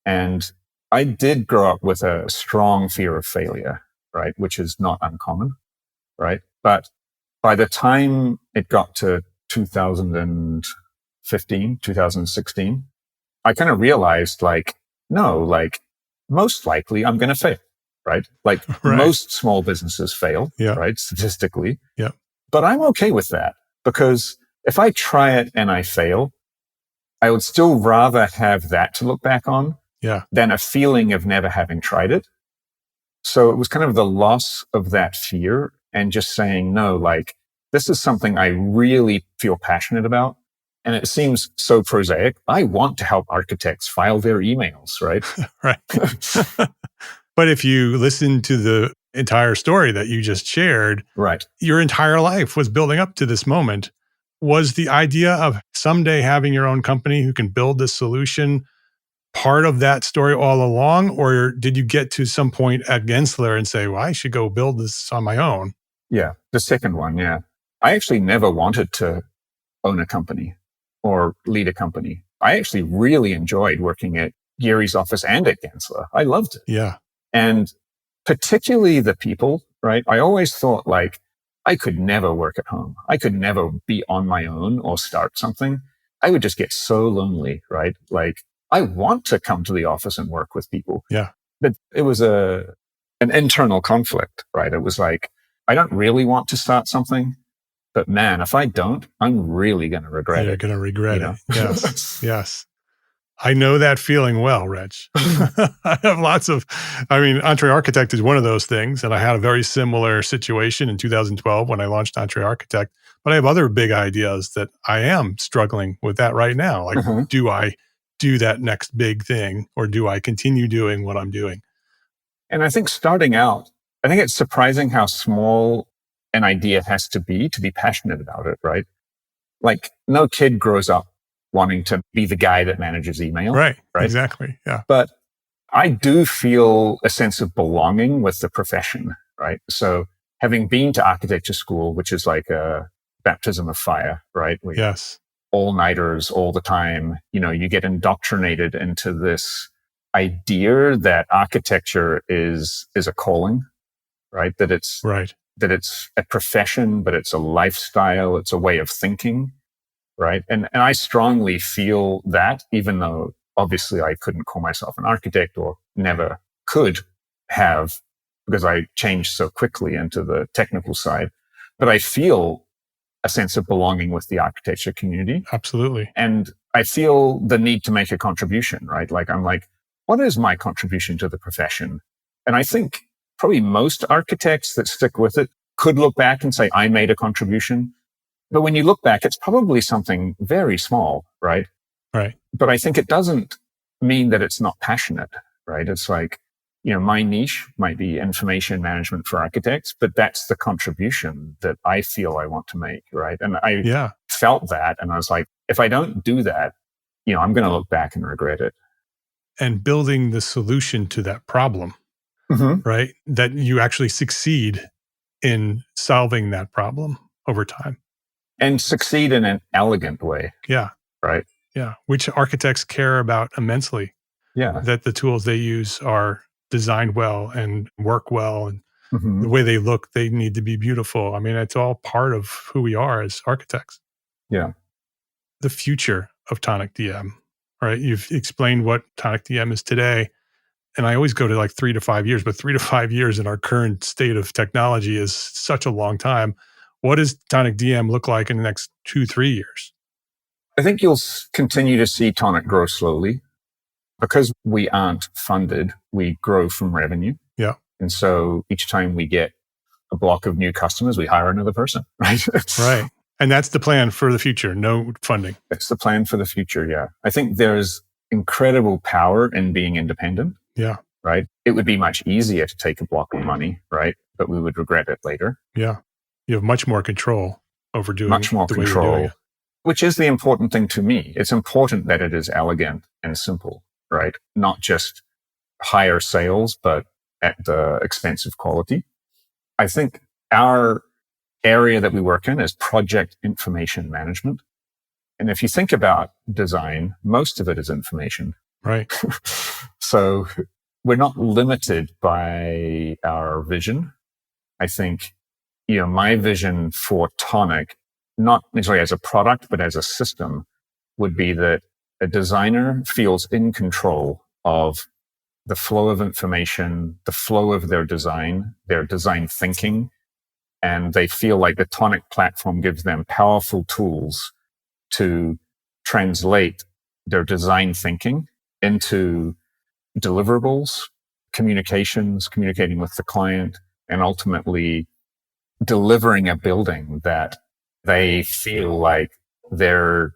And I did grow up with a strong fear of failure, right, which is not uncommon, right? But by the time it got to 2015, 2016, I kind of realized like, no, like most likely I'm going to fail, right? Like Right. most small businesses fail, Yeah. right? Statistically. Yeah. But I'm okay with that because if I try it and I fail, I would still rather have that to look back on Yeah. than a feeling of never having tried it. So it was kind of the loss of that fear and just saying, no, like this is something I really feel passionate about. And it seems so prosaic. I want to help architects file their emails, right? Right. But if you listen to the entire story that you just shared, Right. your entire life was building up to this moment. Was the idea of someday having your own company who can build this solution part of that story all along? Or did you get to some point at Gensler and say, well, I should go build this on my own? Yeah. The second one. Yeah. I actually never wanted to own a company or lead a company. I actually really enjoyed working at Gehry's office and at Gensler. I loved it. Yeah. And particularly the people, right? I always thought like, I could never work at home. I could never be on my own or start something. I would just get so lonely, right? Like I want to come to the office and work with people. Yeah. But it was an internal conflict, right? It was like, I don't really want to start something, but man, if I don't, I'm really going to regret You're it. going to regret you know? it. Yes. Yes. I know that feeling well, Reg. I have lots of, Entree Architect is one of those things. And I had a very similar situation in 2012 when I launched Entree Architect. But I have other big ideas that I am struggling with that right now. Like, do I do that next big thing or do I continue doing what I'm doing? And I think starting out, I think it's surprising how small an idea has to be passionate about it, right? Like no kid grows up wanting to be the guy that manages email. Right. Exactly. Yeah. But I do feel a sense of belonging with the profession, right? So having been to architecture school, which is like a baptism of fire, right? Yes. All-nighters all the time, you get indoctrinated into this idea that architecture is a calling, right? That it's a profession, but it's a lifestyle. It's a way of thinking, right? And I strongly feel that, even though obviously I couldn't call myself an architect or never could have because I changed so quickly into the technical side, but I feel a sense of belonging with the architecture community. Absolutely. And I feel the need to make a contribution, right? Like, I'm like, what is my contribution to the profession? And I think probably most architects that stick with it could look back and say, I made a contribution. But when you look back, it's probably something very small, right? Right. But I think it doesn't mean that it's not passionate, right? It's like, my niche might be information management for architects, but that's the contribution that I feel I want to make, right? And I felt that, and I was like, if I don't do that, I'm going to look back and regret it. And building the solution to that problem, right? That you actually succeed in solving that problem over time. And succeed in an elegant way. Yeah. Right. Yeah. Which architects care about immensely. Yeah. That the tools they use are designed well and work well. And the way they look, they need to be beautiful. I mean, it's all part of who we are as architects. Yeah. The future of TonicDM, right? You've explained what TonicDM is today. And I always go to like 3 to 5 years, but 3 to 5 years in our current state of technology is such a long time. What does TonicDM look like in the next 2-3 years? I think you'll continue to see Tonic grow slowly. Because we aren't funded, we grow from revenue. Yeah. And so each time we get a block of new customers, we hire another person, right? Right. And that's the plan for the future, no funding. That's the plan for the future, yeah. I think there's incredible power in being independent. Yeah. Right? It would be much easier to take a block of money, right? But we would regret it later. Yeah. You have much more control over doing much more the way you're doing it. Which is the important thing to me. It's important that it is elegant and simple, right? Not just higher sales, but at the expense of quality. I think our area that we work in is project information management. And if you think about design, most of it is information. Right. So we're not limited by our vision. I think, my vision for Tonic, not necessarily as a product, but as a system, would be that a designer feels in control of the flow of information, the flow of their design thinking, and they feel like the Tonic platform gives them powerful tools to translate their design thinking into deliverables, communicating with the client, and ultimately delivering a building that they feel like their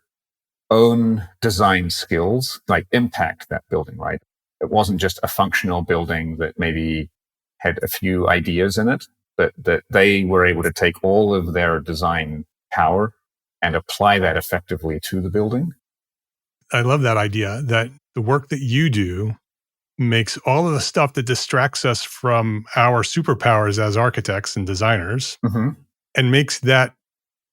own design skills like impact that building, right? It wasn't just a functional building that maybe had a few ideas in it, but that they were able to take all of their design power and apply that effectively to the building. I love that idea that the work that you do makes all of the stuff that distracts us from our superpowers as architects and designers and makes that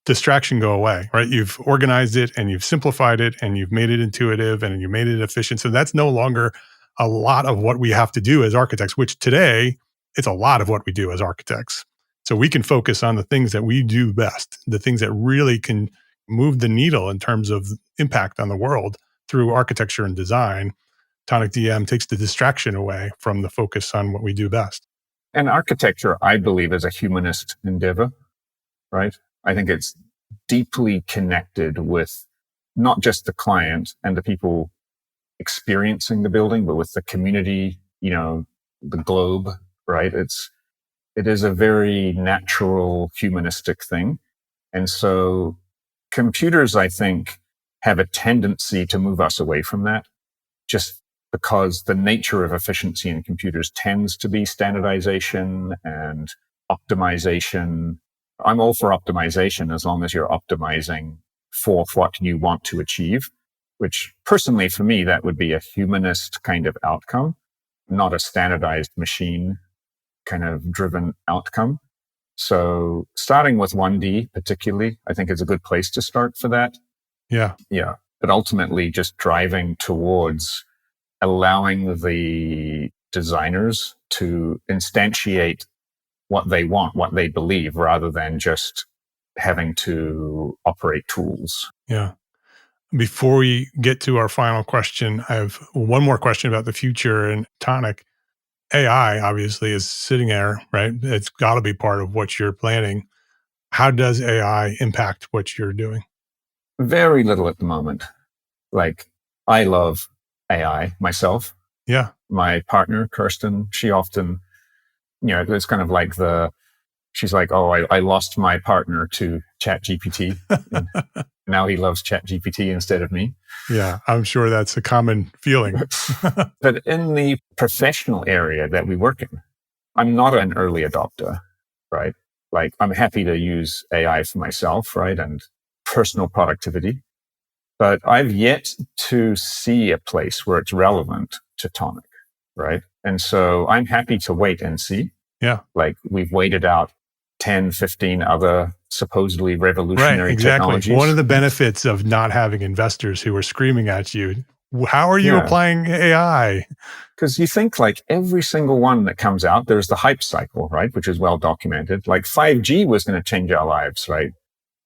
distraction go away, right? You've organized it and you've simplified it and you've made it intuitive and you made it efficient. So that's no longer a lot of what we have to do as architects, which today it's a lot of what we do as architects. So we can focus on the things that we do best, the things that really can move the needle in terms of impact on the world through architecture and design. TonicDM takes the distraction away from the focus on what we do best. And architecture, I believe, is a humanist endeavor, right? I think it's deeply connected with not just the client and the people experiencing the building, but with the community, the globe, right? It is a very natural humanistic thing. And so computers, I think, have a tendency to move us away from that, just because the nature of efficiency in computers tends to be standardization and optimization. I'm all for optimization as long as you're optimizing for what you want to achieve, which personally for me, that would be a humanist kind of outcome, not a standardized machine kind of driven outcome. So starting with 1D particularly, I think is a good place to start for that. Yeah. Yeah. But ultimately just driving towards allowing the designers to instantiate what they want, what they believe, rather than just having to operate tools. Yeah. Before we get to our final question, I have one more question about the future and Tonic. AI obviously is sitting there, right? It's got to be part of what you're planning. How does AI impact what you're doing? Very little at the moment. Like, I love AI myself. Yeah. My partner, Kirsten, she often, it's kind of like she's like, oh, I lost my partner to ChatGPT. Now he loves ChatGPT instead of me. Yeah, I'm sure that's a common feeling. But in the professional area that we work in, I'm not an early adopter, right? Like, I'm happy to use AI for myself, right? And personal productivity. But I've yet to see a place where it's relevant to Tonic, right? And so I'm happy to wait and see. Yeah. Like, we've waited out 10, 15 other supposedly revolutionary technologies. One of the benefits of not having investors who are screaming at you, how are you applying AI? Because you think like every single one that comes out, there's the hype cycle, right? Which is well documented. Like 5G was going to change our lives, right?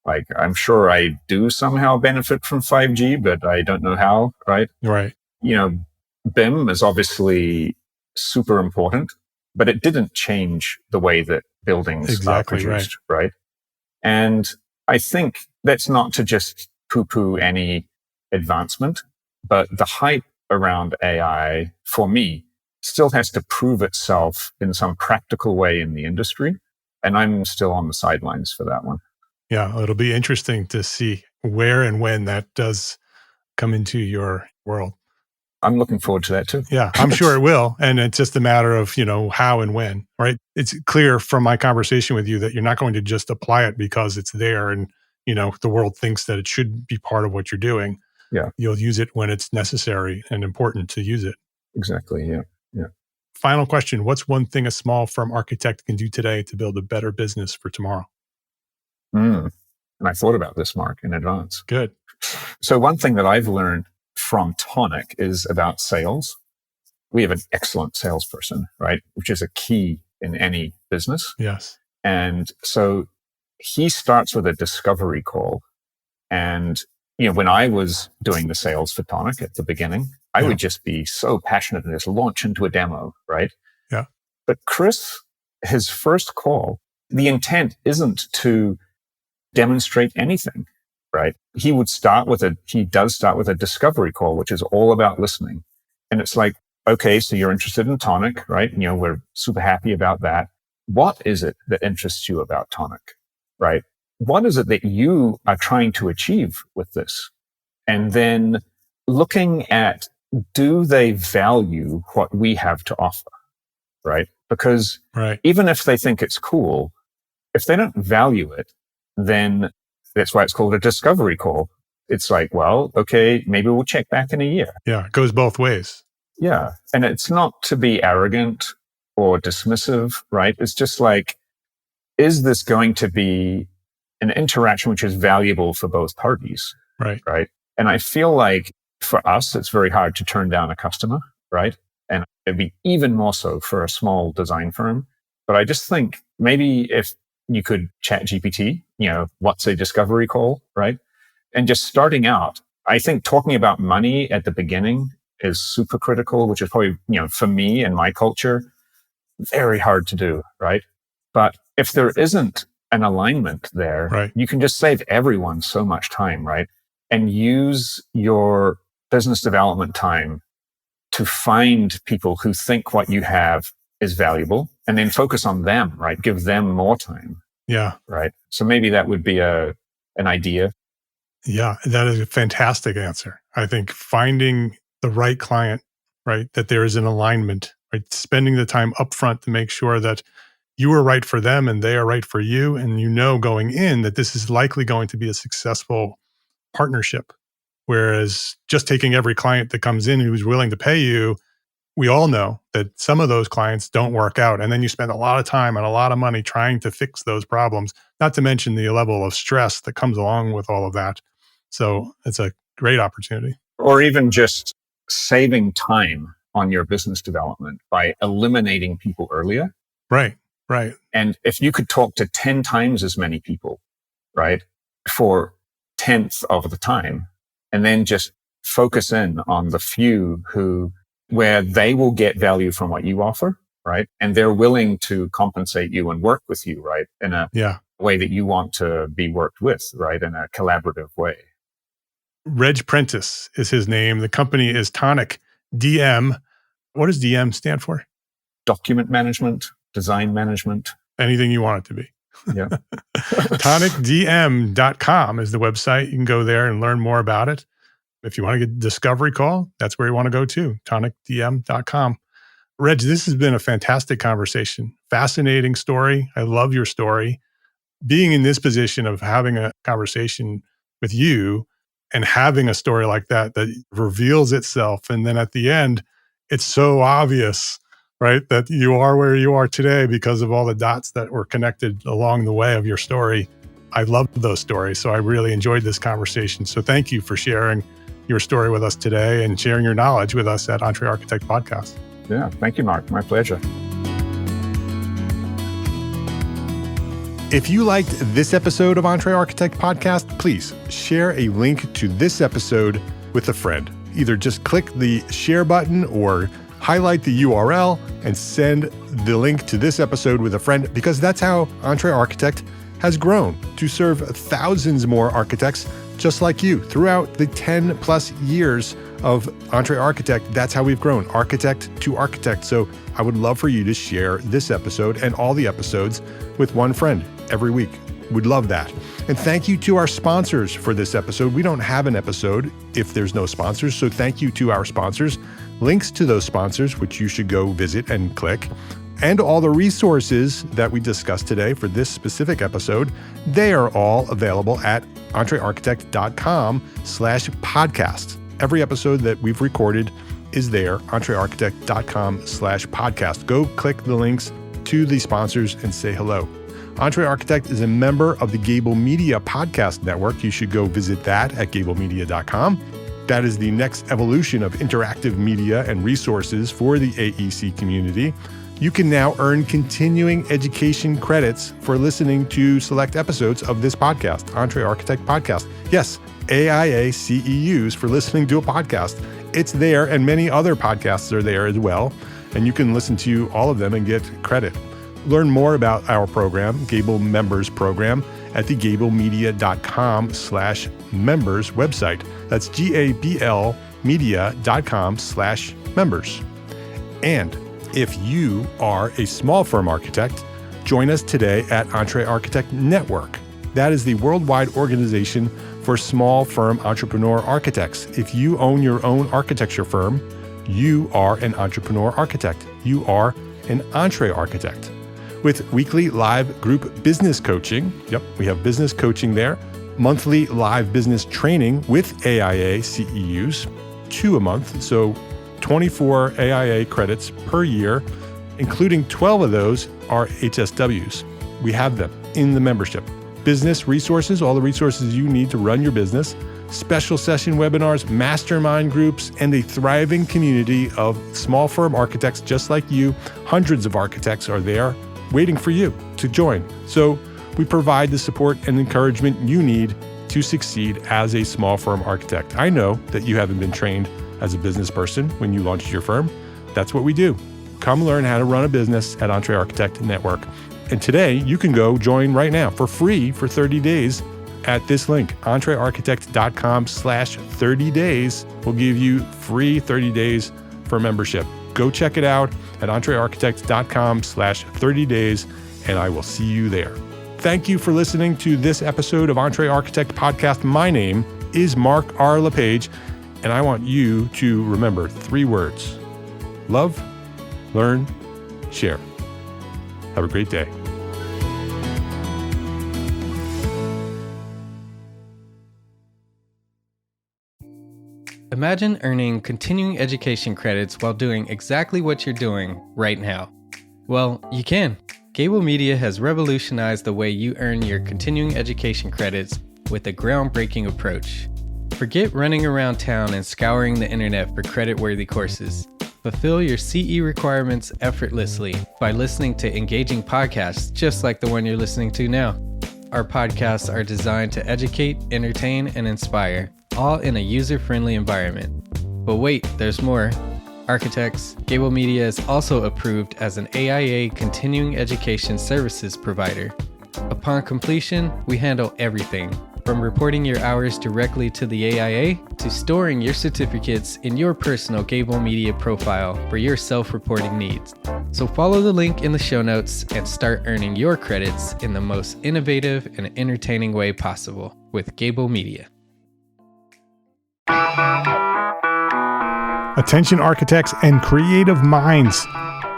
Like, I'm sure I do somehow benefit from 5G, but I don't know how, right? Right. BIM is obviously super important, but it didn't change the way that buildings are produced, right? And I think that's not to just poo-poo any advancement, but the hype around AI, for me, still has to prove itself in some practical way in the industry. And I'm still on the sidelines for that one. Yeah, it'll be interesting to see where and when that does come into your world. I'm looking forward to that too. Yeah, I'm sure it will. And it's just a matter of, how and when, right? It's clear from my conversation with you that you're not going to just apply it because it's there and, the world thinks that it should be part of what you're doing. Yeah. You'll use it when it's necessary and important to use it. Exactly. Yeah. Final question. What's one thing a small firm architect can do today to build a better business for tomorrow? And I thought about this, Mark, in advance. Good. So one thing that I've learned from Tonic is about sales. We have an excellent salesperson, right? Which is a key in any business. Yes. And so he starts with a discovery call. And, when I was doing the sales for Tonic at the beginning, I would just be so passionate and just launch into a demo, right? Yeah. But Chris, his first call, the intent isn't to demonstrate anything, right? He does start with a discovery call, which is all about listening. And it's like, okay, so you're interested in Tonic, right? We're super happy about that. What is it that interests you about Tonic, right? What is it that you are trying to achieve with this? And then looking at, do they value what we have to offer, right? Because even if they think it's cool, if they don't value it, then that's why it's called a discovery call. It's like, well, okay, maybe we'll check back in a year. Yeah, it goes both ways. Yeah. And it's not to be arrogant or dismissive, right? It's just like, is this going to be an interaction which is valuable for both parties? Right. And I feel like for us, it's very hard to turn down a customer, right? And it'd be even more so for a small design firm. But I just think maybe if you could chat GPT, what's a discovery call, right? And just starting out, I think talking about money at the beginning is super critical, which is probably, for me and my culture, very hard to do, right? But if there isn't an alignment there, you can just save everyone so much time, right? And use your business development time to find people who think what you have is valuable and then focus on them, right? Give them more time. Yeah. Right. So maybe that would be an idea. Yeah, that is a fantastic answer. I think finding the right client, right? That there is an alignment, right? Spending the time upfront to make sure that you are right for them and they are right for you. And going in that this is likely going to be a successful partnership. Whereas just taking every client that comes in who's willing to pay you, we all know that some of those clients don't work out. And then you spend a lot of time and a lot of money trying to fix those problems, not to mention the level of stress that comes along with all of that. So it's a great opportunity. Or even just saving time on your business development by eliminating people earlier. Right. And if you could talk to 10 times as many people, right, for 10th of the time, and then just focus in on the few where they will get value from what you offer, right? And they're willing to compensate you and work with you, right? In a way that you want to be worked with, right? In a collaborative way. Reg Prentice is his name. The company is TonicDM. What does DM stand for? Document management, design management. Anything you want it to be. Yeah. TonicDM.com is the website. You can go there and learn more about it. If you want to get a discovery call, that's where you want to go to, TonicDM.com. Reg, this has been a fantastic conversation. Fascinating story. I love your story. Being in this position of having a conversation with you and having a story like that reveals itself. And then at the end, it's so obvious, right, that you are where you are today because of all the dots that were connected along the way of your story. I love those stories. So I really enjoyed this conversation. So thank you for sharing your story with us today and sharing your knowledge with us at Entre Architect Podcast. Yeah, thank you, Mark. My pleasure. If you liked this episode of Entre Architect Podcast, please share a link to this episode with a friend. Either just click the share button or highlight the URL and send the link to this episode with a friend, because that's how Entre Architect has grown to serve thousands more architects just like you. Throughout the 10 plus years of Entre Architect, that's how we've grown, architect to architect. So I would love for you to share this episode and all the episodes with one friend every week. We'd love that. And thank you to our sponsors for this episode. We don't have an episode if there's no sponsors, so thank you to our sponsors. Links to those sponsors, which you should go visit and click, and all the resources that we discussed today for this specific episode, they are all available at entrearchitect.com/podcast. Every episode that we've recorded is there, entrearchitect.com/podcast. Go click the links to the sponsors and say hello. Entre Architect is a member of the Gable Media Podcast Network. You should go visit that at gablemedia.com. That is the next evolution of interactive media and resources for the AEC community. You can now earn continuing education credits for listening to select episodes of this podcast, Entre Architect Podcast. Yes, AIA CEUs for listening to a podcast. It's there, and many other podcasts are there as well, and you can listen to all of them and get credit. Learn more about our program, Gable Members Program, at the gablemedia.com/members website. That's GABL media.com/members. And if you are a small firm architect, join us today at Entre Architect Network. That is the worldwide organization for small firm entrepreneur architects. If you own your own architecture firm, you are an entrepreneur architect. You are an Entre Architect. With weekly live group business coaching, we have business coaching there, monthly live business training with AIA CEUs, 2 a month, so 24 AIA credits per year, including 12 of those are HSWs. We have them in the membership. Business resources, all the resources you need to run your business, special session webinars, mastermind groups, and a thriving community of small firm architects just like you. Hundreds of architects are there waiting for you to join. So we provide the support and encouragement you need to succeed as a small firm architect. I know that you haven't been trained as a business person when you launched your firm. That's what we do. Come learn how to run a business at Entre Architect Network. And today you can go join right now for free for 30 days at this link, entrearchitect.com/30 days will give you free 30 days for membership. Go check it out at entrearchitect.com/30 days, and I will see you there. Thank you for listening to this episode of Entre Architect Podcast. My name is Mark R. LePage, and I want you to remember 3 words: love, learn, share. Have a great day. Imagine earning continuing education credits while doing exactly what you're doing right now. Well, you can. Gable Media has revolutionized the way you earn your continuing education credits with a groundbreaking approach. Forget running around town and scouring the internet for credit-worthy courses. Fulfill your CE requirements effortlessly by listening to engaging podcasts just like the one you're listening to now. Our podcasts are designed to educate, entertain, and inspire, all in a user-friendly environment. But wait, there's more. Architects, Gable Media is also approved as an AIA continuing education services provider. Upon completion, we handle everything, from reporting your hours directly to the AIA to storing your certificates in your personal Gable Media profile for your self-reporting needs. So follow the link in the show notes and start earning your credits in the most innovative and entertaining way possible with Gable Media. Attention architects and creative minds,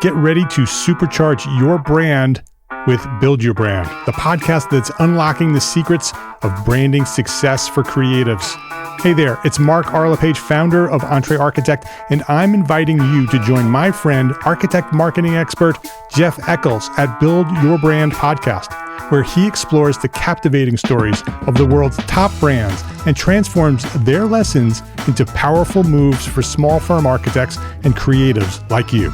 get ready to supercharge your brand with Build Your Brand, the podcast that's unlocking the secrets of branding success for creatives. Hey there, it's Mark R. LePage, founder of Entre Architect, and I'm inviting you to join my friend, architect marketing expert Jeff Eccles at Build Your Brand podcast, where he explores the captivating stories of the world's top brands and transforms their lessons into powerful moves for small firm architects and creatives like you.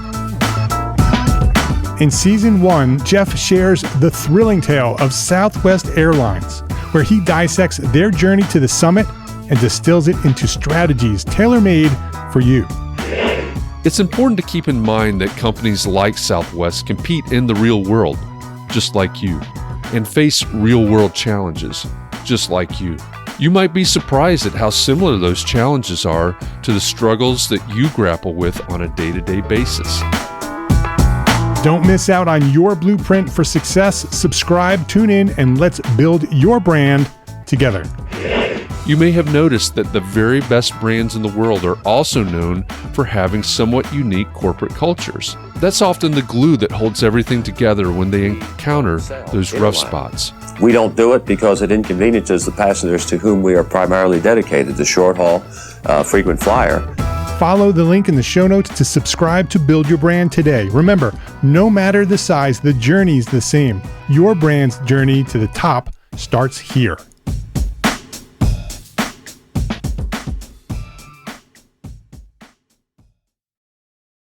In Season 1, Jeff shares the thrilling tale of Southwest Airlines, where he dissects their journey to the summit and distills it into strategies tailor-made for you. It's important to keep in mind that companies like Southwest compete in the real world, just like you, and face real-world challenges, just like you. You might be surprised at how similar those challenges are to the struggles that you grapple with on a day-to-day basis. Don't miss out on your blueprint for success. Subscribe, tune in, and let's build your brand together. You may have noticed that the very best brands in the world are also known for having somewhat unique corporate cultures. That's often the glue that holds everything together when they encounter those rough spots. We don't do it because it inconveniences the passengers to whom we are primarily dedicated, the short haul, frequent flyer. Follow the link in the show notes to subscribe to Build Your Brand today. Remember, no matter the size, the journey's the same. Your brand's journey to the top starts here.